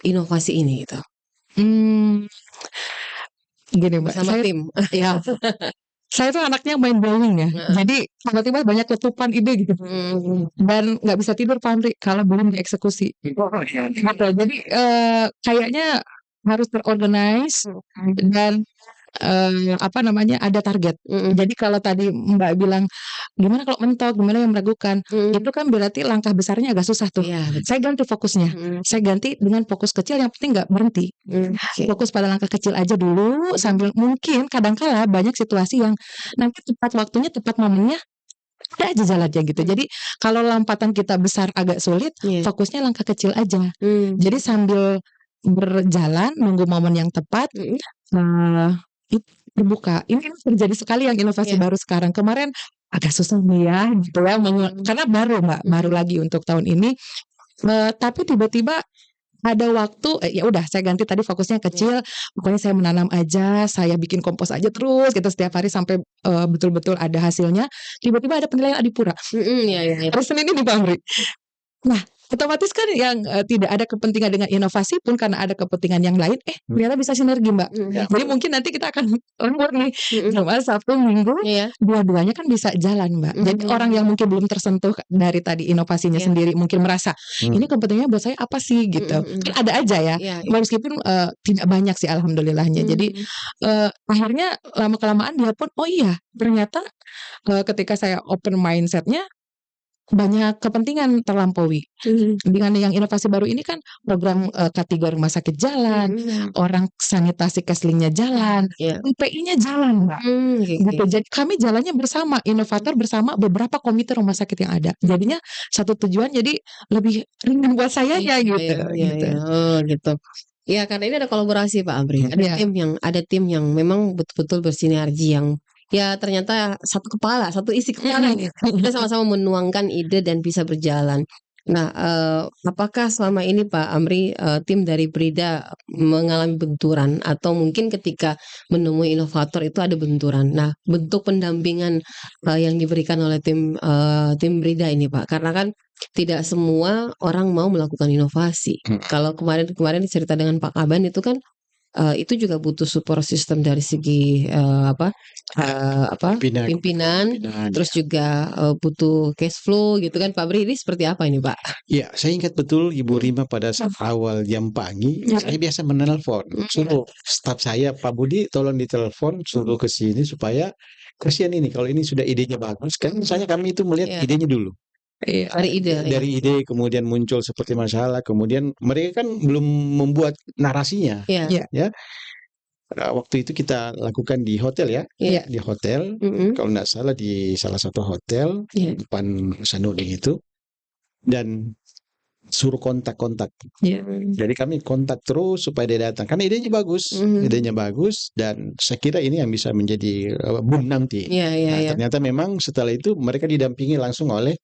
Speaker 3: inovasi ini gitu,
Speaker 4: Gini Mbak,
Speaker 3: bersama
Speaker 4: saya
Speaker 3: tim.
Speaker 4: ya saya tuh anaknya mind blowing ya. Jadi tiba-tiba banyak letupan ide gitu. Dan nggak bisa tidur Pamri kalau belum dieksekusi. Gitu. Jadi kayaknya harus terorganize dan apa namanya, ada target. Jadi kalau tadi Mbak bilang gimana kalau mentok, gimana yang meragukan, itu kan berarti langkah besarnya agak susah tuh.
Speaker 3: Iya, betul.
Speaker 4: Saya ganti fokusnya. Saya ganti dengan fokus kecil, yang penting nggak berhenti. Fokus pada langkah kecil aja dulu, sambil mungkin kadang-kala banyak situasi yang nanti tepat waktunya, tepat momennya ada aja jalannya gitu. Jadi kalau lompatan kita besar agak sulit, fokusnya langkah kecil aja. Jadi sambil berjalan nunggu momen yang tepat, itu terbuka. Ini kan terjadi sekali yang inovasi baru sekarang. Kemarin agak susah nih ya gitu ya, karena baru Mbak, baru lagi untuk tahun ini. Tapi tiba-tiba ada waktu, ya udah saya ganti tadi fokusnya kecil, pokoknya saya menanam aja, saya bikin kompos aja terus gitu setiap hari sampai betul-betul ada hasilnya. Tiba-tiba ada penilaian Adipura. Hari Senin ini Pak Amri. Nah, otomatis kan yang tidak ada kepentingan dengan inovasi pun karena ada kepentingan yang lain, ternyata bisa sinergi Mbak. Jadi mungkin nanti kita akan lembur nih, Jumat, Sabtu, Minggu, dua-duanya kan bisa jalan Mbak. Jadi orang yang mungkin belum tersentuh dari tadi inovasinya sendiri mungkin merasa ini kepentingannya buat saya apa sih gitu. Kan ada aja ya, meskipun tidak banyak sih alhamdulillahnya. Jadi akhirnya lama-kelamaan dia pun oh iya ternyata ketika saya open mindsetnya banyak kepentingan terlampaui. Dengan yang inovasi baru ini kan program K3 rumah sakit jalan, orang sanitasi keslingnya jalan, UPI-nya jalan Mbak. Gitu. Jadi kami jalannya bersama, inovator bersama beberapa komite rumah sakit yang ada. Jadinya satu tujuan, jadi lebih ringan buat saya ya gitu.
Speaker 3: Oh gitu. Ya karena ini ada kolaborasi Pak Amri, ada tim yang memang betul-betul bersinergi, yang ya ternyata satu kepala, satu isi kepala gitu. Kita sama-sama menuangkan ide dan bisa berjalan. Nah, apakah selama ini Pak Amri, tim dari Brida mengalami benturan atau mungkin ketika menemui inovator itu ada benturan? Nah, bentuk pendampingan yang diberikan oleh tim Brida ini Pak, karena kan tidak semua orang mau melakukan inovasi. Kalau kemarin cerita dengan Pak Kaban itu kan itu juga butuh support system dari segi pimpinan, terus juga butuh cash flow gitu kan Pak Bri. Ini seperti apa ini Pak?
Speaker 5: Ya, saya ingat betul Ibu Rima pada saat awal jam pagi, saya biasa menelpon, suruh staf saya, Pak Budi tolong ditelepon, suruh ke sini supaya kasihan ini kalau ini sudah idenya bagus kan, misalnya kami itu melihat idenya dulu. Dari ide kemudian muncul seperti masalah, kemudian mereka kan belum membuat narasinya, ya. Waktu itu kita lakukan di hotel ya, di hotel, kalau nggak salah di salah satu hotel depan Sanudi itu, dan suruh kontak. Jadi kami kontak terus supaya dia datang, karena idenya bagus, dan saya kira ini yang bisa menjadi boom nanti. Ternyata memang setelah itu mereka didampingi langsung oleh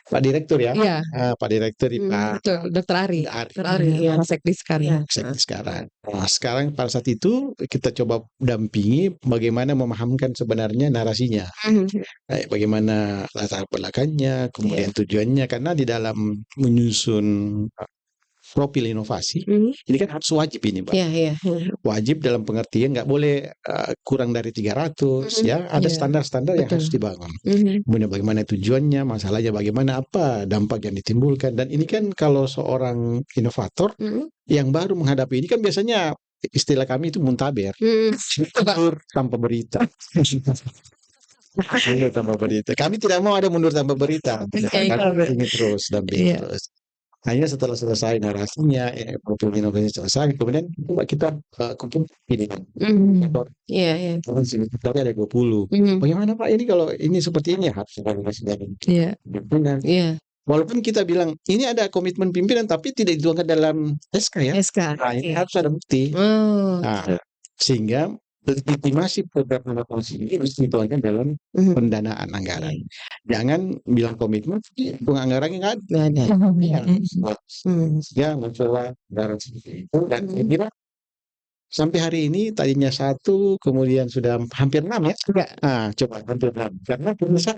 Speaker 5: Pak Direktur ya, Pak Direktur Pak
Speaker 4: Dr. Ari, Sekdis
Speaker 5: sekarang. Nah, sekarang pada saat itu kita coba dampingi bagaimana memahamkan sebenarnya narasinya, bagaimana latar belakangnya, kemudian tujuannya, karena di dalam menyusun profil inovasi ini kan harus wajib ini Pak. Wajib dalam pengertian nggak boleh kurang dari 300 ya, ada standar-standar yang harus dibangun. Kemudian bagaimana tujuannya, masalahnya bagaimana, apa dampak yang ditimbulkan, dan ini kan kalau seorang inovator yang baru menghadapi ini kan biasanya istilah kami itu muntaber, mundur tanpa berita. Mundur tanpa berita. Kami tidak mau ada mundur tanpa berita. Kami ingin terus dampingi terus. Hanya setelah selesai narasinya, program inovasi selesai, kemudian coba kita kumpul ini kan.
Speaker 3: Iya.
Speaker 5: Tapi ada 20. Bagaimana Pak ini kalau ini seperti ini harus
Speaker 4: Iya.
Speaker 5: pimpinan.
Speaker 3: Iya.
Speaker 5: Walaupun kita bilang ini ada komitmen pimpinan tapi tidak dituangkan dalam SK ya. Nah, ini harus ada bukti. Nah, sehingga legitimasi program inovasi ini harus dituangkan dalam pendanaan anggaran. Jangan bilang komitmen, tapi anggarannya nggak ada. Ya, masalah anggaran seperti itu. Dan saya kira sampai hari ini tadinya 1, kemudian sudah hampir 6 ya. Nah, coba hampir 6. Karena pemirsa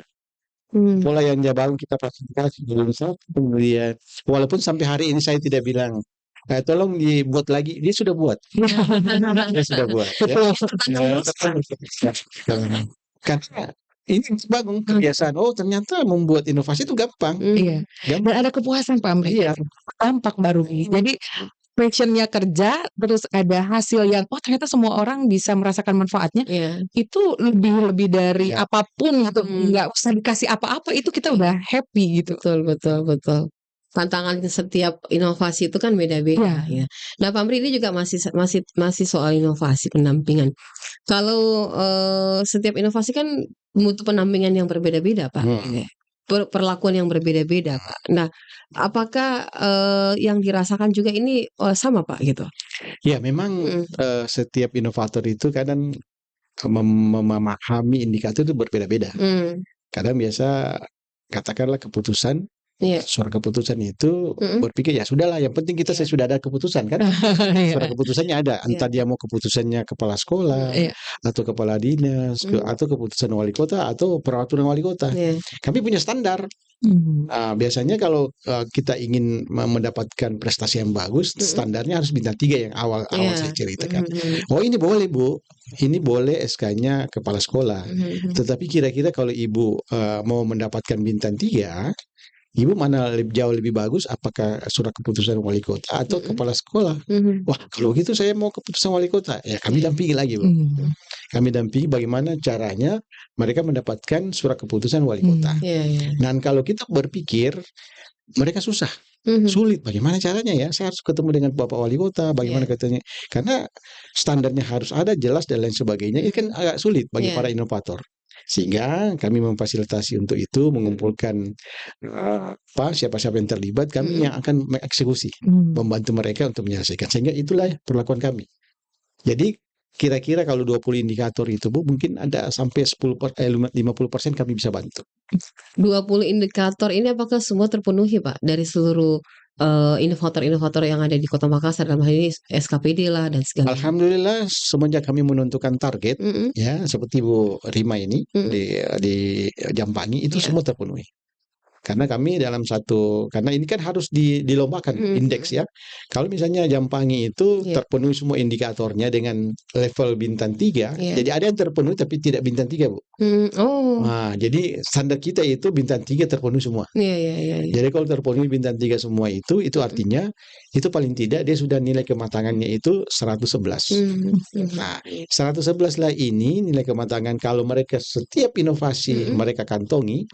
Speaker 5: pola yang Jabarung kita fasilitasi belum 1, kemudian walaupun sampai hari ini saya tidak bilang tolong dibuat lagi, dia sudah buat. Dia sudah buat. Karena ini bangun kebiasaan. Oh, ternyata membuat inovasi itu gampang.
Speaker 4: Iya. Dan ada kepuasan Pak Amri.
Speaker 5: Iya.
Speaker 4: Tampak baru. Jadi passionnya kerja, terus ada hasil yang ternyata semua orang bisa merasakan manfaatnya. Itu lebih dari apapun gitu. Nggak usah dikasih apa-apa, itu kita udah happy gitu.
Speaker 3: Betul. Tantangan setiap inovasi itu kan beda-beda ya. Nah, Pak Amri ini juga masih soal inovasi pendampingan. Kalau setiap inovasi kan butuh pendampingan yang berbeda-beda, Pak. Perlakuan yang berbeda-beda, Pak. Nah, apakah yang dirasakan juga ini sama, Pak, gitu?
Speaker 5: Ya, memang setiap inovator itu kadang memahami indikator itu berbeda-beda. Kadang biasa katakanlah keputusan, suara keputusan itu berpikir ya sudahlah, yang penting kita sudah ada keputusan kan. Suara keputusannya ada, entah dia mau keputusannya kepala sekolah atau kepala dinas atau keputusan wali kota atau peraturan wali kota. Kami punya standar. Biasanya kalau kita ingin mendapatkan prestasi yang bagus, standarnya harus bintang 3 yang awal saya ceritakan. Oh, ini boleh Bu, ini boleh SK-nya kepala sekolah. Tetapi kira-kira kalau Ibu mau mendapatkan bintang 3, Ibu mana jauh lebih bagus, apakah surat keputusan wali kota atau kepala sekolah? Wah, kalau gitu saya mau keputusan wali kota. Ya, kami dampingi lagi, Bu. Kami dampingi bagaimana caranya mereka mendapatkan surat keputusan wali kota. Dan kalau kita berpikir, mereka susah. Sulit, bagaimana caranya ya? Saya harus ketemu dengan Bapak Wali Kota, bagaimana katanya? Karena standarnya harus ada, jelas dan lain sebagainya. Ini kan agak sulit bagi para inovator. Sehingga kami memfasilitasi untuk itu, mengumpulkan siapa-siapa yang terlibat, kami yang akan mengeksekusi, membantu mereka untuk menyelesaikan. Sehingga itulah perlakuan kami. Jadi kira-kira kalau 20 indikator itu Bu, mungkin ada sampai 50% kami bisa bantu.
Speaker 3: 20 indikator ini apakah semua terpenuhi Pak dari seluruh inovator-inovator yang ada di Kota Makassar, dalam hal ini SKPD lah dan segala.
Speaker 5: Alhamdulillah semenjak kami menentukan target ya seperti Bu Rima ini di Jampangi itu semua terpenuhi. Karena kami dalam karena ini kan harus dilombakan indeks ya. Kalau misalnya Jampangi itu terpenuhi semua indikatornya dengan level bintang 3, jadi ada yang terpenuhi tapi tidak bintang 3 Bu. Nah, jadi standar kita itu bintang 3 terpenuhi semua. Jadi kalau terpenuhi bintang 3 semua itu artinya itu paling tidak dia sudah nilai kematangannya itu 111. Nah, 111 lah ini nilai kematangan kalau mereka setiap inovasi mereka kantongi,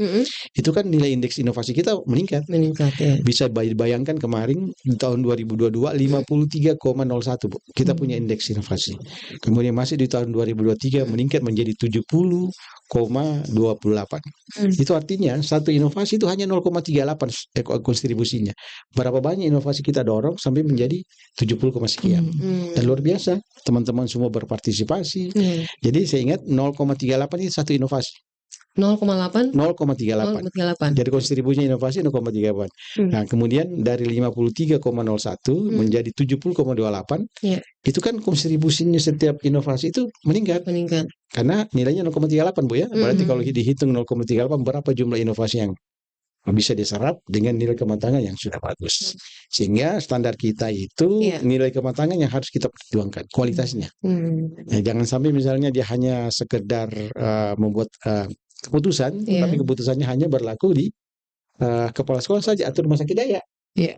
Speaker 5: itu kan nilai indeks inovasi kita meningkat ya. Bisa bayangkan kemarin di tahun 2022 53,01 Bu. Kita punya indeks inovasi. Kemudian masih di tahun 2023 meningkat menjadi 70,28. Itu artinya satu inovasi itu hanya 0,38 kontribusinya. Berapa banyak inovasi kita dorong sampai menjadi 70, sekian. Dan luar biasa, teman-teman semua berpartisipasi. Jadi saya ingat 0,38 itu satu inovasi.
Speaker 3: 0,38.
Speaker 5: Jadi kontribusinya inovasi 0,38. Nah, kemudian dari 53,01 menjadi 70,28. Itu kan kontribusinya setiap inovasi itu meningkat. Karena nilainya 0,38 Bu ya. Berarti kalau dihitung 0,38 berapa jumlah inovasi yang bisa diserap dengan nilai kematangan yang sudah bagus. Sehingga standar kita itu nilai kematangan yang harus kita perjuangkan, kualitasnya. Jangan sampai misalnya dia hanya sekedar membuat keputusan, tapi keputusannya hanya berlaku di kepala sekolah saja atau rumah sakit daya.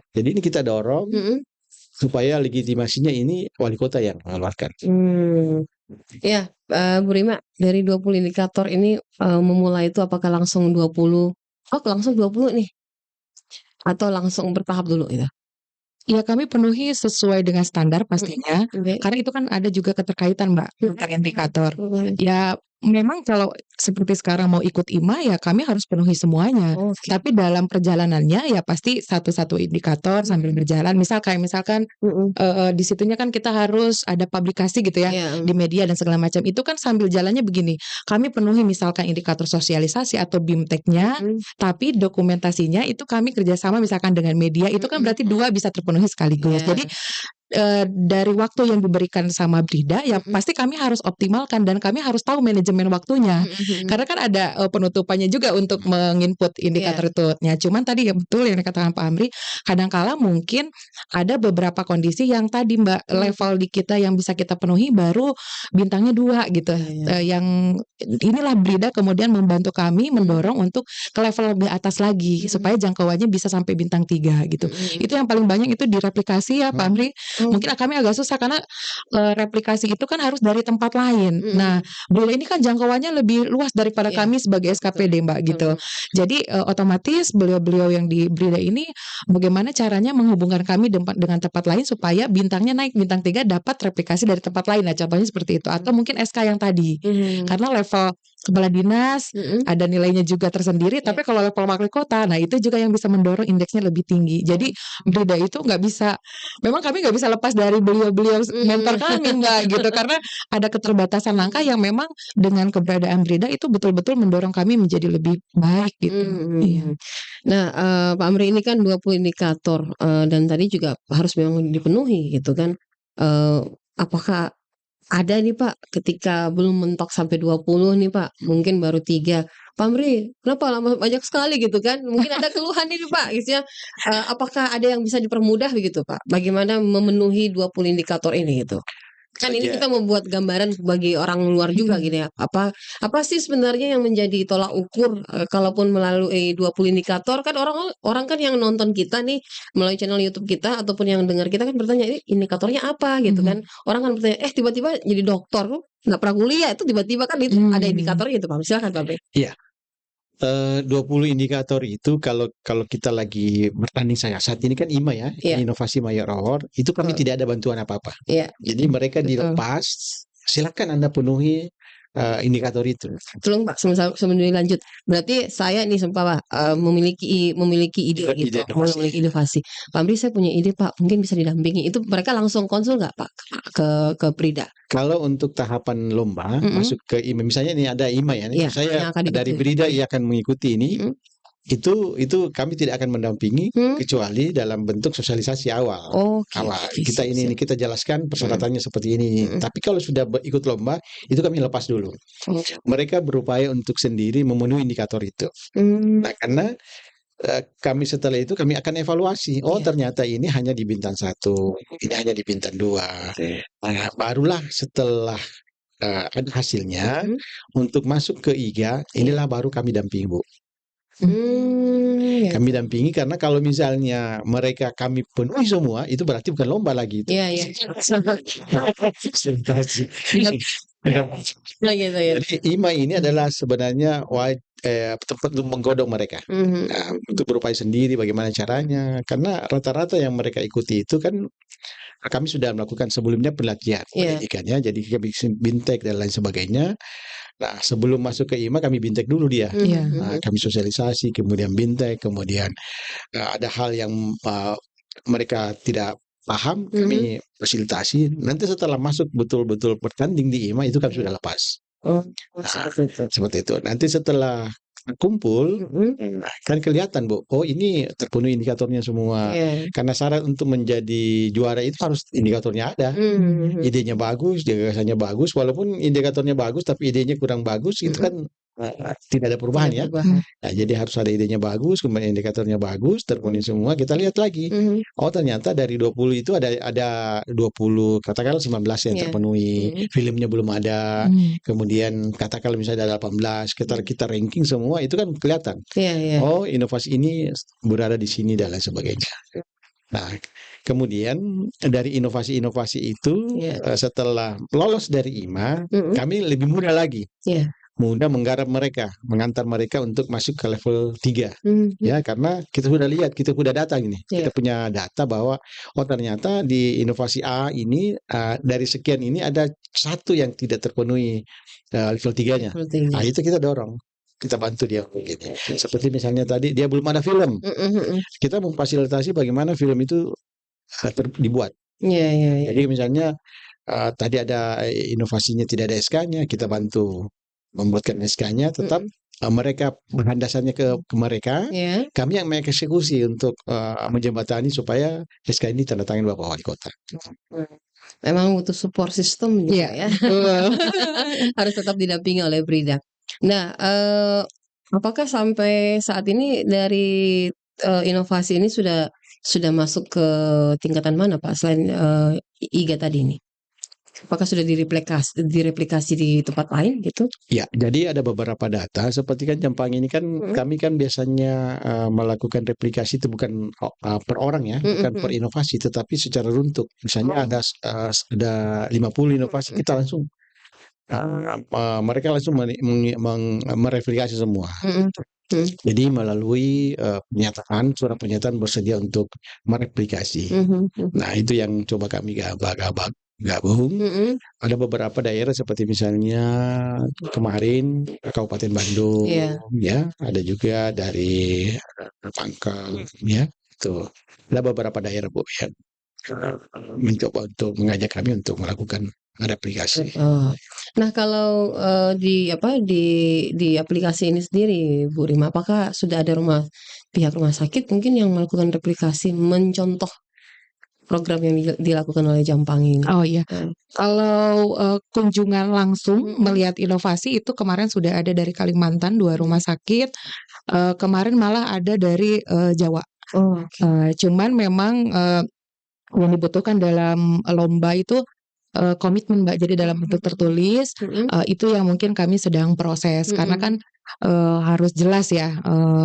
Speaker 5: Jadi ini kita dorong supaya legitimasinya ini wali kota yang mengeluarkan.
Speaker 3: Ya, Bu Rima, dari 20 indikator ini memulai itu apakah langsung 20? Langsung 20 nih. atau langsung bertahap dulu gitu?
Speaker 4: Ya kami penuhi sesuai dengan standar pastinya,
Speaker 3: Oke.
Speaker 4: karena itu kan ada juga keterkaitan Mbak, antar indikator. Ya memang kalau seperti sekarang mau ikut IMA ya kami harus penuhi semuanya.
Speaker 3: Oke.
Speaker 4: Tapi dalam perjalanannya ya pasti satu-satu indikator sambil berjalan. Misalkan di situnya kan kita harus ada publikasi gitu ya
Speaker 3: Iya.
Speaker 4: di media dan segala macam. Itu kan sambil jalannya begini. Kami penuhi misalkan indikator sosialisasi atau BIMTEK-nya, tapi dokumentasinya itu kami kerjasama misalkan dengan media. Itu kan berarti dua bisa terpenuhi sekaligus.
Speaker 3: Iya.
Speaker 4: Jadi dari waktu yang diberikan sama Brida ya pasti kami harus optimalkan dan kami harus tahu manajemen waktunya. Karena kan ada penutupannya juga untuk menginput indikator itu. Ya cuman tadi ya betul yang dikatakan Pak Amri, kadangkala mungkin ada beberapa kondisi yang tadi Mbak level di kita yang bisa kita penuhi baru bintangnya 2 gitu. Yang inilah Brida kemudian membantu kami mendorong untuk ke level lebih atas lagi supaya jangkauannya bisa sampai bintang 3 gitu. Itu yang paling banyak itu direplikasi ya Pak Amri. Mungkin kami agak susah karena replikasi itu kan harus dari tempat lain. Nah, Brida ini kan jangkauannya lebih luas daripada kami sebagai SKPD Mbak gitu. Jadi otomatis beliau-beliau yang di Brida ini bagaimana caranya menghubungkan kami dengan tempat lain supaya bintangnya naik bintang 3 dapat replikasi dari tempat lain. Nah, contohnya seperti itu atau mungkin SK yang tadi. Karena level kepala dinas ada nilainya juga tersendiri, tapi kalau level wakil kota, nah itu juga yang bisa mendorong indeksnya lebih tinggi. Jadi Brida itu nggak bisa, memang kami nggak bisa lepas dari beliau-beliau mentor kami Mbak gitu, karena ada keterbatasan langkah yang memang dengan keberadaan Brida itu betul-betul mendorong kami menjadi lebih baik gitu. Iya.
Speaker 3: Nah, Pak Amri ini kan 20 indikator dan tadi juga harus memang dipenuhi gitu kan. Apakah ada nih Pak ketika belum mentok sampai 20 nih Pak, mungkin baru 3. Pak Amri, kenapa lama banyak sekali gitu kan? Mungkin ada keluhan ini Pak, gitu ya. Apakah ada yang bisa dipermudah begitu Pak? Bagaimana memenuhi 20 indikator ini gitu? Kan ini kita membuat gambaran bagi orang luar juga gitu ya. Apa sih sebenarnya yang menjadi tolak ukur kalaupun melalui 20 indikator kan orang kan yang nonton kita nih melalui channel YouTube kita ataupun yang dengar kita kan bertanya ini indikatornya apa gitu kan. Orang kan bertanya tiba-tiba jadi dokter nggak pernah kuliah itu tiba-tiba kan itu ada indikatornya itu Pak. Silakan Pak Amri.
Speaker 5: Iya. 20 indikator itu kalau kita lagi bertanding saat ini kan IMA ya, Inovasi Mayor Award, itu kami tidak ada bantuan apa-apa. Jadi mereka dilepas, silakan Anda penuhi indikator itu.
Speaker 3: Tolong Pak, sebelum lanjut. Berarti saya ini sumpah Pak memiliki ide gitu, memiliki inovasi. Pak Amri saya punya ide Pak, mungkin bisa didampingi. Itu mereka langsung konsul nggak Pak ke Brida?
Speaker 5: Kalau untuk tahapan lomba masuk ke IMA, misalnya ini ada IMA ya, saya dari Brida akan mengikuti ini. Itu kami tidak akan mendampingi kecuali dalam bentuk sosialisasi awal. Kita kita jelaskan persyaratannya seperti ini. Tapi kalau sudah ikut lomba itu kami lepas dulu. Mereka berupaya untuk sendiri memenuhi indikator itu. Nah, karena kami setelah itu kami akan evaluasi. Ternyata ini hanya di bintang 1, ini hanya di bintang 2. Nah, barulah setelah ada hasilnya untuk masuk ke IGA, inilah baru kami dampingi Bu. Kami dampingi karena kalau misalnya mereka kami penuhi semua itu berarti bukan lomba lagi itu. Jadi IMA ini adalah sebenarnya tempat untuk menggodok mereka. Untuk berupaya sendiri bagaimana caranya, karena rata-rata yang mereka ikuti itu kan kami sudah melakukan sebelumnya pelatihan pendidikannya, jadi kami BIMTEK dan lain sebagainya. Nah, sebelum masuk ke IMA kami BIMTEK dulu dia. Nah, kami sosialisasi, kemudian BIMTEK, kemudian ada hal yang mereka tidak paham, kami fasilitasi. Nanti setelah masuk betul-betul bertanding di IMA itu kami sudah lepas. Seperti itu. Nanti setelah kumpul kan kelihatan Bu, ini terpenuhi indikatornya semua. Karena syarat untuk menjadi juara itu harus indikatornya ada. Idenya bagus, gagasannya bagus, walaupun indikatornya bagus tapi idenya kurang bagus itu kan tidak ada perubahan ya. Nah, jadi harus ada idenya bagus, kemudian indikatornya bagus, terpenuhi semua. Kita lihat lagi. Ternyata dari 20 itu ada 20, katakanlah 19 yang terpenuhi. Filmnya belum ada. Kemudian katakanlah misalnya ada 18, kita ranking semua itu kan kelihatan. Inovasi ini berada di sini dan lain sebagainya. Nah, kemudian dari inovasi-inovasi itu setelah lolos dari IMA, kami lebih mudah lagi. mudah menggarap mereka, mengantar mereka untuk masuk ke level 3. Ya, karena kita sudah lihat, kita sudah data gini. Kita punya data bahwa ternyata di inovasi A ini dari sekian ini ada satu yang tidak terpenuhi level 3-nya. Nah, itu kita dorong. Kita bantu dia gitu. Seperti misalnya tadi dia belum ada film. Kita memfasilitasi bagaimana film itu dibuat. Jadi misalnya tadi ada inovasinya tidak ada SK-nya, kita bantu membuatkan SK-nya, tetap mereka berhandasannya ke mereka, kami yang mengeksekusi untuk menjembatani supaya SK ini tanda tangan Bapak Wali Kota.
Speaker 3: Memang butuh support system gitu ya. Harus tetap didampingi oleh Brida. Nah, apakah sampai saat ini dari inovasi ini sudah masuk ke tingkatan mana Pak selain IGA tadi ini? Apakah sudah direplikasi di tempat lain gitu?
Speaker 5: Ya, jadi ada beberapa data seperti kan Jampangi ini kan kami kan biasanya melakukan replikasi itu bukan per orang ya, bukan per inovasi, tetapi secara runtuk. Misalnya ada 50 inovasi kita langsung mereka langsung mereplikasi semua. Jadi melalui surat pernyataan bersedia untuk mereplikasi. Nah, itu yang coba kami gabung. Ada beberapa daerah seperti misalnya kemarin Kabupaten Bandung, ya, ada juga dari Pangkal, ya, itu ada beberapa daerah Bu ya, mencoba untuk mengajak kami untuk melakukan replikasi.
Speaker 3: Nah, kalau di aplikasi ini sendiri, Bu Rima, apakah sudah ada pihak rumah sakit mungkin yang melakukan replikasi mencontoh program yang dilakukan oleh Jampangi ini?
Speaker 4: Oh iya, kalau kunjungan langsung melihat inovasi itu kemarin sudah ada dari Kalimantan 2 rumah sakit, kemarin malah ada dari Jawa. Cuman memang yang dibutuhkan dalam lomba itu komitmen Mbak, jadi dalam bentuk tertulis, itu yang mungkin kami sedang proses karena kan harus jelas ya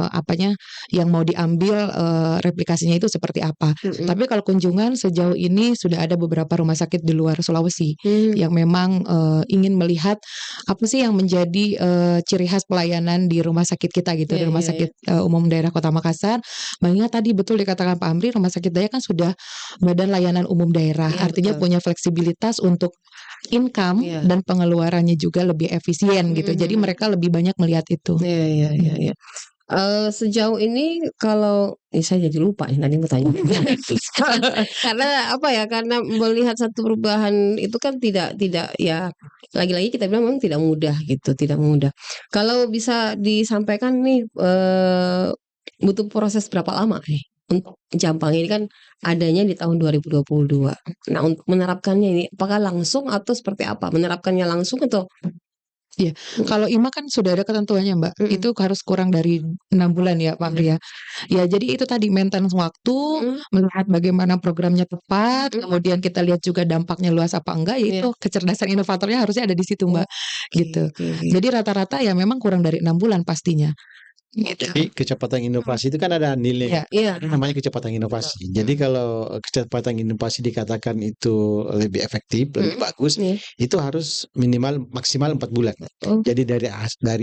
Speaker 4: apanya yang mau diambil, replikasinya itu seperti apa. Tapi kalau kunjungan sejauh ini sudah ada beberapa rumah sakit di luar Sulawesi yang memang ingin melihat apa sih yang menjadi ciri khas pelayanan di rumah sakit kita gitu, di Rumah Sakit Umum Daerah Kota Makassar. Mengingat tadi betul dikatakan Pak Amri, Rumah Sakit Daya kan sudah Badan Layanan Umum Daerah, artinya punya fleksibilitas untuk income dan pengeluarannya juga lebih efisien gitu. Jadi mereka lebih banyak melihat itu.
Speaker 3: Sejauh ini kalau saya jadi lupa nih tadi mau tanya. Karena apa ya? Karena melihat satu perubahan itu kan tidak ya, lagi-lagi kita bilang memang tidak mudah gitu, tidak mudah. Kalau bisa disampaikan nih butuh proses berapa lama nih untuk Jampangi ini kan adanya di tahun 2022. Nah, untuk menerapkannya ini apakah langsung atau seperti apa? Menerapkannya langsung atau
Speaker 4: Iya, kalau IMA kan sudah ada ketentuannya Mbak, itu harus kurang dari 6 bulan ya Pak Amri ya. Ya jadi itu tadi maintenance waktu, melihat bagaimana programnya tepat, kemudian kita lihat juga dampaknya luas apa enggak, ya itu kecerdasan inovatornya harusnya ada di situ Mbak, gitu. Jadi rata-rata ya memang kurang dari 6 bulan pastinya.
Speaker 5: Jadi kecepatan inovasi itu kan ada nilai, namanya kecepatan inovasi. Jadi kalau kecepatan inovasi dikatakan itu lebih efektif, lebih bagus, itu harus maksimal 4 bulan. Jadi dari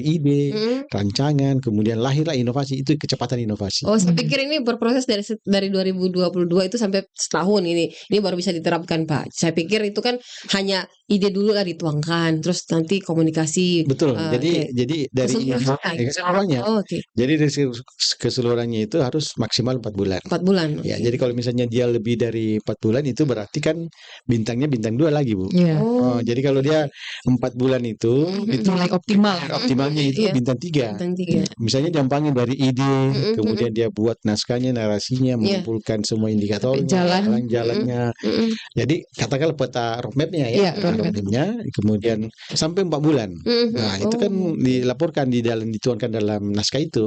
Speaker 5: ide, rancangan, kemudian lahirlah inovasi, itu kecepatan inovasi.
Speaker 3: saya pikir ini berproses dari 2022 itu sampai setahun ini baru bisa diterapkan Pak. Saya pikir itu kan hanya ide dulu lah dituangkan, terus nanti komunikasi.
Speaker 5: Betul. Jadi dari keseluruhannya. Jadi dari keseluruhannya itu harus maksimal 4 bulan.
Speaker 3: 4 bulan.
Speaker 5: Ya, jadi kalau misalnya dia lebih dari 4 bulan itu berarti kan bintangnya bintang 2 lagi, Bu. Jadi kalau dia 4 bulan itu
Speaker 4: nilai optimal.
Speaker 5: Optimalnya itu bintang 3. Misalnya Jampangi dari ide, kemudian dia buat naskahnya, narasinya, mengumpulkan semua indikator, jalannya. Jadi katakanlah peta roadmap-nya roadmap-nya, kemudian sampai 4 bulan. Nah, itu kan dilaporkan dituangkan dalam naskah itu,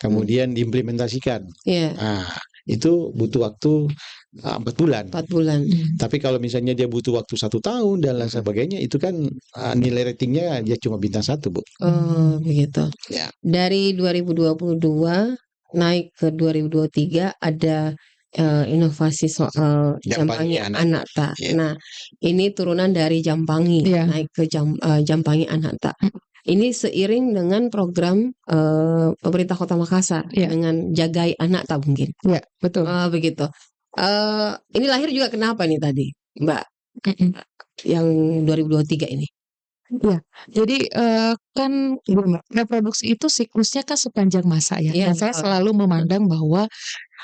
Speaker 5: kemudian diimplementasikan. Nah, itu butuh waktu 4 bulan.
Speaker 3: 4 bulan.
Speaker 5: Tapi kalau misalnya dia butuh waktu 1 tahun dan lain sebagainya, itu kan nilai ratingnya dia cuma bintang 1, Bu.
Speaker 3: Begitu.
Speaker 5: Ya.
Speaker 3: Dari 2022 naik ke 2023 ada inovasi soal Jampangi Anata. Nah, ini turunan dari Jampangi naik ke Jampangi Anata. ini seiring dengan program pemerintah Kota Makassar dengan Jagai Anak tak mungkin.
Speaker 4: Ya, betul.
Speaker 3: Begitu. Ini lahir juga kenapa nih tadi, Mbak? Yang 2023 ini.
Speaker 4: Ya, jadi kan reproduksi itu siklusnya kan sepanjang masa ya. Dan saya selalu memandang bahwa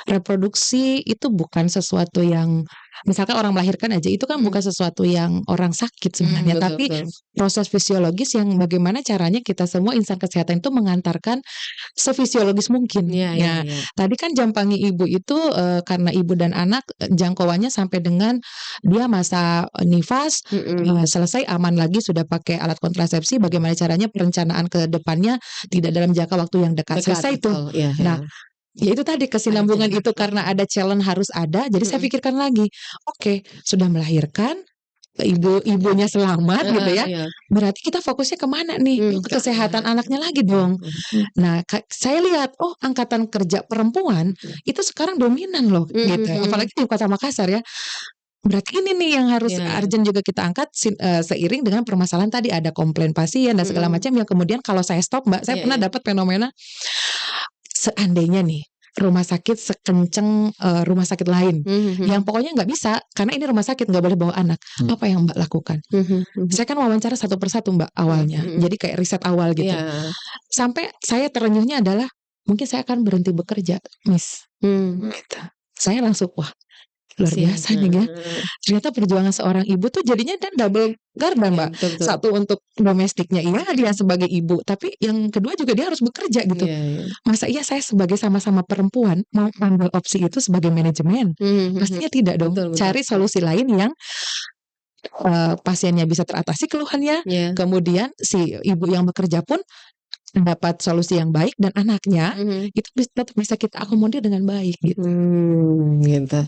Speaker 4: reproduksi itu bukan sesuatu yang misalkan orang melahirkan aja itu kan bukan sesuatu yang orang sakit sebenarnya, tapi proses fisiologis yang bagaimana caranya kita semua insan kesehatan itu mengantarkan sefisiologis mungkin. Tadi kan jampangi ibu itu karena ibu dan anak jangkauannya sampai dengan dia masa nifas selesai aman lagi sudah pakai alat kontrasepsi, bagaimana caranya perencanaan ke depannya tidak dalam jangka waktu yang dekat selesai itu. Nah, ya itu tadi kesinambungan itu karena ada challenge harus ada. Jadi saya pikirkan lagi, oke, sudah melahirkan, ibunya selamat gitu ya. Berarti kita fokusnya kemana nih? Ke kesehatan anaknya lagi dong. Nah, saya lihat, angkatan kerja perempuan itu sekarang dominan loh, gitu. Apalagi di Kota Makassar ya. Berarti ini nih yang harus urgent juga kita angkat seiring dengan permasalahan tadi ada komplain pasien dan segala macam yang kemudian kalau saya stop Mbak, saya pernah dapat fenomena seandainya nih rumah sakit sekenceng rumah sakit lain yang pokoknya nggak bisa karena ini rumah sakit nggak boleh bawa anak, apa yang Mbak lakukan? Saya kan wawancara satu persatu Mbak awalnya, jadi kayak riset awal gitu. Sampai saya terenyuhnya adalah mungkin saya akan berhenti bekerja, Miss. Gitu. Saya langsung wah luar biasa nih ya. Ternyata perjuangan seorang ibu tuh jadinya dan double garda Mbak. Satu untuk domestiknya dia sebagai ibu, tapi yang kedua juga dia harus bekerja gitu. Masa iya saya sebagai sama-sama perempuan mau ambil opsi itu sebagai manajemen? Pastinya tidak dong. Cari solusi lain yang pasiennya bisa teratasi keluhannya, kemudian si ibu yang bekerja pun dapat solusi yang baik dan anaknya itu tetap bisa kita akomodir dengan baik gitu.
Speaker 3: Gitu.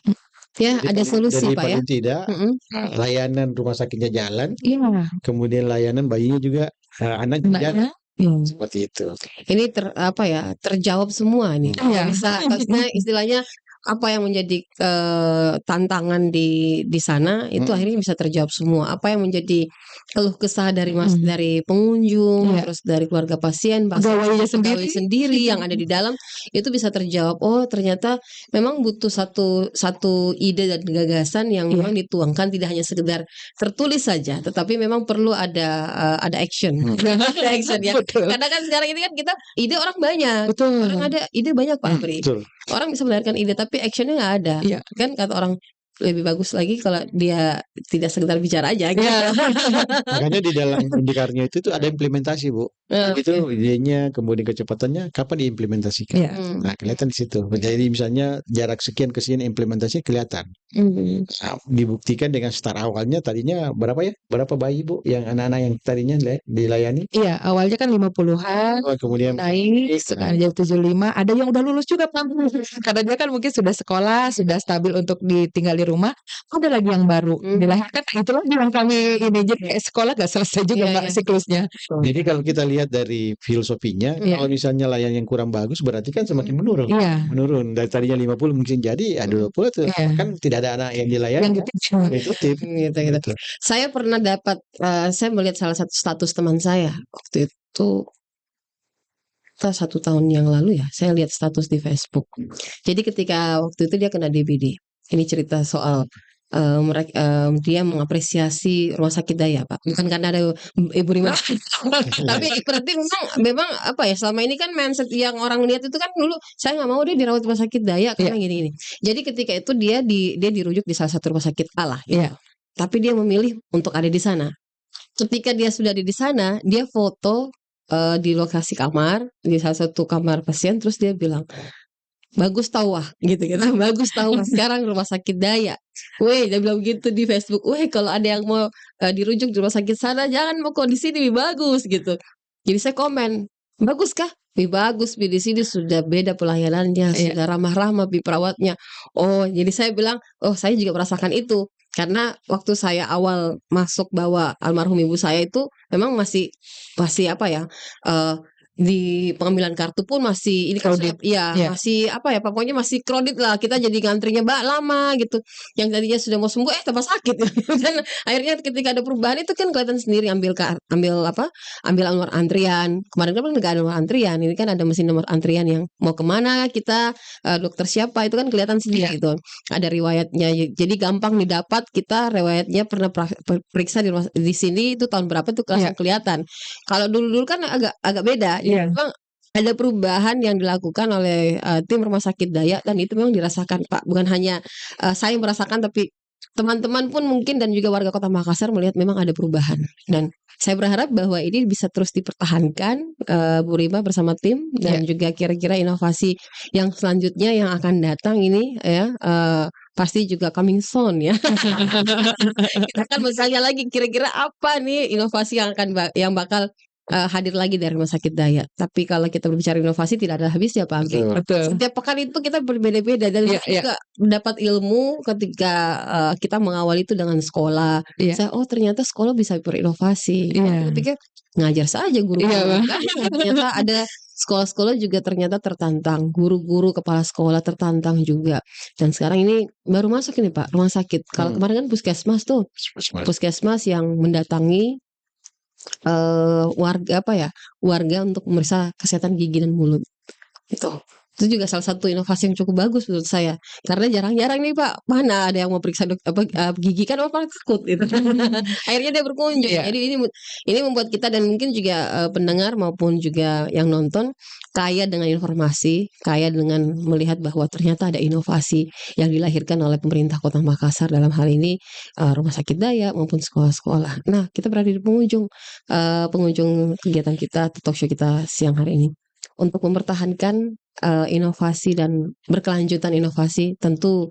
Speaker 3: Ya,
Speaker 5: Jadi
Speaker 3: ada solusi
Speaker 5: jadi
Speaker 3: Pak ya.
Speaker 5: paling tidak layanan rumah sakitnya jalan,
Speaker 4: Iya.
Speaker 5: kemudian layanan bayinya juga anak jalan. Seperti itu.
Speaker 3: Ini terjawab semua nih. Bisa maksudnya istilahnya apa yang menjadi tantangan di sana itu akhirnya bisa terjawab semua. Apa yang menjadi keluh kesah dari dari pengunjung, terus dari keluarga pasien, pegawai sendiri yang ada di dalam itu bisa terjawab. Oh, ternyata memang butuh satu ide dan gagasan yang memang dituangkan tidak hanya sekedar tertulis saja, tetapi memang perlu ada action. Ada action ya. Karena kan sekarang ini kan kita ide orang banyak. Orang ada ide banyak Pak Apri. Orang bisa melahirkan ide tapi actionnya nggak ada. Kan kata orang lebih bagus lagi kalau dia tidak sekedar bicara aja gitu.
Speaker 5: Makanya di dalam indikarnya itu tuh ada implementasi Bu. Itu idenya kemudian kecepatannya kapan diimplementasikan. Nah kelihatan di situ. Jadi misalnya jarak sekian ke sini implementasinya kelihatan. Nah, dibuktikan dengan start awalnya tadinya berapa ya? Berapa bayi Bu yang anak-anak yang tadinya dilayani?
Speaker 4: Iya, awalnya kan 50-an.
Speaker 5: Kemudian
Speaker 4: naik sekarang jadi 75. Ada yang udah lulus juga Pak. Karena dia kan mungkin sudah sekolah, sudah stabil untuk ditinggal di rumah. Ada lagi yang baru dilahirkan. Itulah yang kami ini jadi sekolah gak selesai juga Mbak siklusnya.
Speaker 5: Jadi kalau kita lihat dari filosofinya, kalau misalnya layanan yang kurang bagus berarti kan semakin menurun. Menurun dari tadinya 50 mungkin jadi ada 20 tuh. Kan tidak ada anak yang dilayani. Itu tip. Gitu.
Speaker 3: Saya pernah dapat saya melihat salah satu status teman saya waktu itu 1 tahun yang lalu ya, saya lihat status di Facebook. Jadi ketika waktu itu dia kena DBD. Ini cerita soal dia mengapresiasi rumah sakit Daya Pak, bukan karena ada Ibu Rima. Tapi berarti memang apa ya, selama ini kan mindset yang orang lihat itu kan dulu saya nggak mau dia dirawat rumah sakit Daya karena gini. Jadi ketika itu dia dirujuk di salah satu rumah sakit Allah gitu. Tapi dia memilih untuk ada di sana. Ketika dia sudah ada di sana, dia foto di lokasi kamar, di salah satu kamar pasien, terus dia bilang, bagus tau wah gitu bagus tau wah sekarang rumah sakit Daya. Dia bilang gitu di Facebook. Kalau ada yang mau dirujuk di rumah sakit sana, jangan mau di sini lebih bagus gitu. Jadi saya komen, bagus kah? Lebih bagus, di sini sudah beda pelayanannya, sudah ramah-ramah perawatnya. Jadi saya bilang, saya juga merasakan itu. Karena waktu saya awal masuk bawa almarhum ibu saya itu memang masih apa ya, di pengambilan kartu pun masih ini kan
Speaker 4: Crowded.
Speaker 3: ya
Speaker 4: Iya.
Speaker 3: masih apa ya pokoknya masih crowded lah, kita jadi ngantrinya lama gitu, yang tadinya sudah mau sembuh tambah sakit dan akhirnya ketika ada perubahan itu kan kelihatan sendiri, ambil nomor antrian. Kemarin kan nggak ada nomor antrian, ini kan ada mesin nomor antrian yang mau kemana kita, dokter siapa itu kan kelihatan sendiri gitu, ada riwayatnya, jadi gampang didapat, kita riwayatnya pernah periksa di sini itu tahun berapa tuh langsung kelihatan. Kalau dulu kan agak beda. Memang ada perubahan yang dilakukan oleh tim Rumah Sakit Dayak, dan itu memang dirasakan Pak. Bukan hanya saya merasakan, tapi teman-teman pun mungkin dan juga warga Kota Makassar melihat memang ada perubahan. Dan saya berharap bahwa ini bisa terus dipertahankan, Bu Rima bersama tim, dan juga kira-kira inovasi yang selanjutnya yang akan datang ini ya pasti juga coming soon ya. Kita kan bertanya lagi kira-kira apa nih inovasi yang bakal hadir lagi dari Rumah Sakit Dayak. Tapi kalau kita berbicara inovasi tidak ada habisnya Pak Amri. Setiap pekan itu kita berbeda-beda, dan kita juga mendapat ilmu ketika kita mengawali itu dengan sekolah. Saya ternyata sekolah bisa berinovasi. Ketika ngajar saja guru. Ternyata ada sekolah-sekolah juga ternyata tertantang, guru-guru kepala sekolah tertantang juga. Dan sekarang ini baru masuk ini Pak, rumah sakit. Kalau kemarin kan puskesmas tuh, puskesmas yang mendatangi warga untuk memeriksa kesehatan gigi dan mulut. Itu juga salah satu inovasi yang cukup bagus menurut saya, karena jarang-jarang nih Pak, mana ada yang mau periksa gigi kan orang takut gitu. Akhirnya dia berkunjung. Jadi ini membuat kita dan mungkin juga pendengar maupun juga yang nonton kaya dengan informasi, kaya dengan melihat bahwa ternyata ada inovasi yang dilahirkan oleh pemerintah Kota Makassar, dalam hal ini Rumah Sakit Dayak maupun sekolah-sekolah. Nah, kita berada di penghujung kegiatan kita, talk show kita siang hari ini. Untuk mempertahankan inovasi dan berkelanjutan inovasi tentu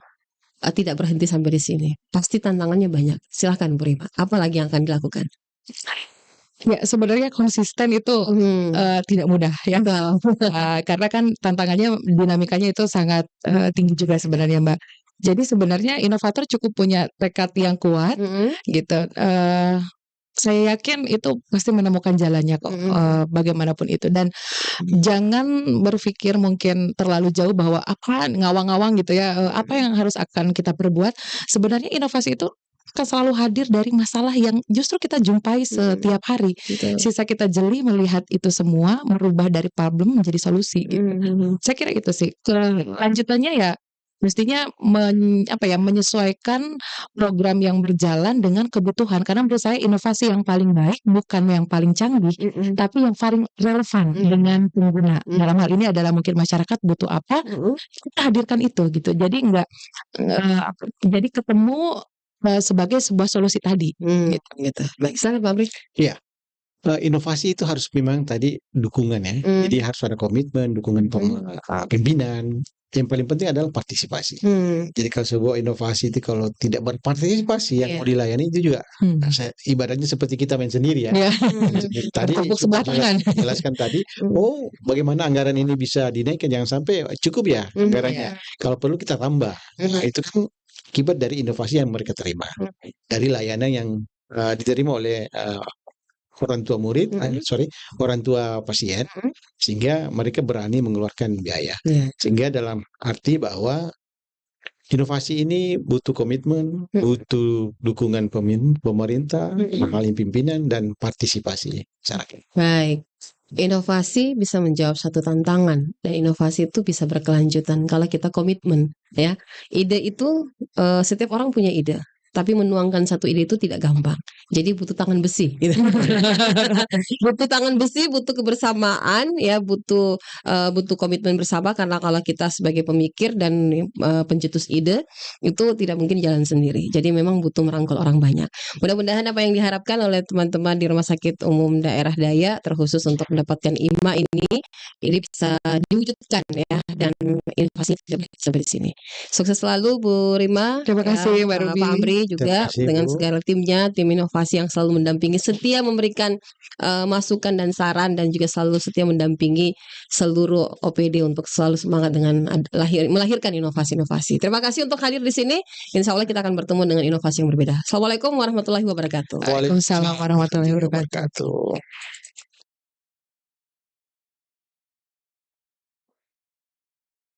Speaker 3: tidak berhenti sampai di sini. Pasti tantangannya banyak. Silahkan Bu Rima, apa lagi yang akan dilakukan?
Speaker 4: Ya sebenarnya konsisten itu tidak mudah ya, karena kan tantangannya, dinamikanya itu sangat tinggi juga sebenarnya Mbak. Jadi sebenarnya inovator cukup punya tekad yang kuat gitu. Saya yakin itu pasti menemukan jalannya kok, bagaimanapun itu. Dan jangan berpikir mungkin terlalu jauh bahwa apa ngawang-ngawang gitu ya, apa yang harus akan kita perbuat. Sebenarnya inovasi itu akan selalu hadir dari masalah yang justru kita jumpai setiap hari. Sisa kita jeli melihat itu semua, merubah dari problem menjadi solusi gitu. Saya kira itu sih. Lanjutannya ya mestinya menyesuaikan program yang berjalan dengan kebutuhan, karena menurut saya inovasi yang paling baik bukan yang paling canggih, tapi yang paling relevan dengan pengguna. Dalam hal ini adalah mungkin masyarakat butuh apa, kita hadirkan itu gitu. Jadi jadi ketemu sebagai sebuah solusi tadi.
Speaker 3: Gitu. Baik, silakan Pak Amri.
Speaker 5: Iya. Inovasi itu harus memang tadi dukungan ya. Jadi harus ada komitmen, dukungan pimpinan. Yang paling penting adalah partisipasi. Jadi kalau sebuah inovasi itu kalau tidak berpartisipasi yang mau dilayani itu juga ibaratnya seperti kita main sendiri ya. Tadi jelaskan tadi, bagaimana anggaran ini bisa dinaikkan, jangan sampai cukup ya anggarannya. Kalau perlu kita tambah. Nah, itu kan akibat dari inovasi yang mereka terima, dari layanan yang diterima oleh orang tua orang tua pasien, sehingga mereka berani mengeluarkan biaya. Sehingga dalam arti bahwa inovasi ini butuh komitmen, butuh dukungan pemerintah, paling pimpinan, dan partisipasi masyarakat.
Speaker 3: Baik. Inovasi bisa menjawab satu tantangan, dan inovasi itu bisa berkelanjutan kalau kita komitmen ya. Ide itu setiap orang punya ide, tapi menuangkan satu ide itu tidak gampang. Jadi butuh tangan besi gitu. Butuh tangan besi, butuh kebersamaan ya, butuh komitmen bersama, karena kalau kita sebagai pemikir dan pencetus ide itu tidak mungkin jalan sendiri. Jadi memang butuh merangkul orang banyak. Mudah-mudahan apa yang diharapkan oleh teman-teman di Rumah Sakit Umum Daerah Dayak terkhusus untuk mendapatkan IMA ini bisa diwujudkan ya, dan inovasi tidak sampai di sini. Sukses selalu Bu Rima.
Speaker 4: Terima kasih Mbak Ruby.
Speaker 3: Pak Amri juga dengan segala timnya, tim inovasi yang selalu mendampingi, setia memberikan masukan dan saran, dan juga selalu setia mendampingi seluruh OPD untuk selalu semangat dengan melahirkan inovasi-inovasi. Terima kasih untuk hadir di sini. Insya Allah kita akan bertemu dengan inovasi yang berbeda. Assalamualaikum warahmatullahi wabarakatuh.
Speaker 4: Waalaikumsalam warahmatullahi wabarakatuh.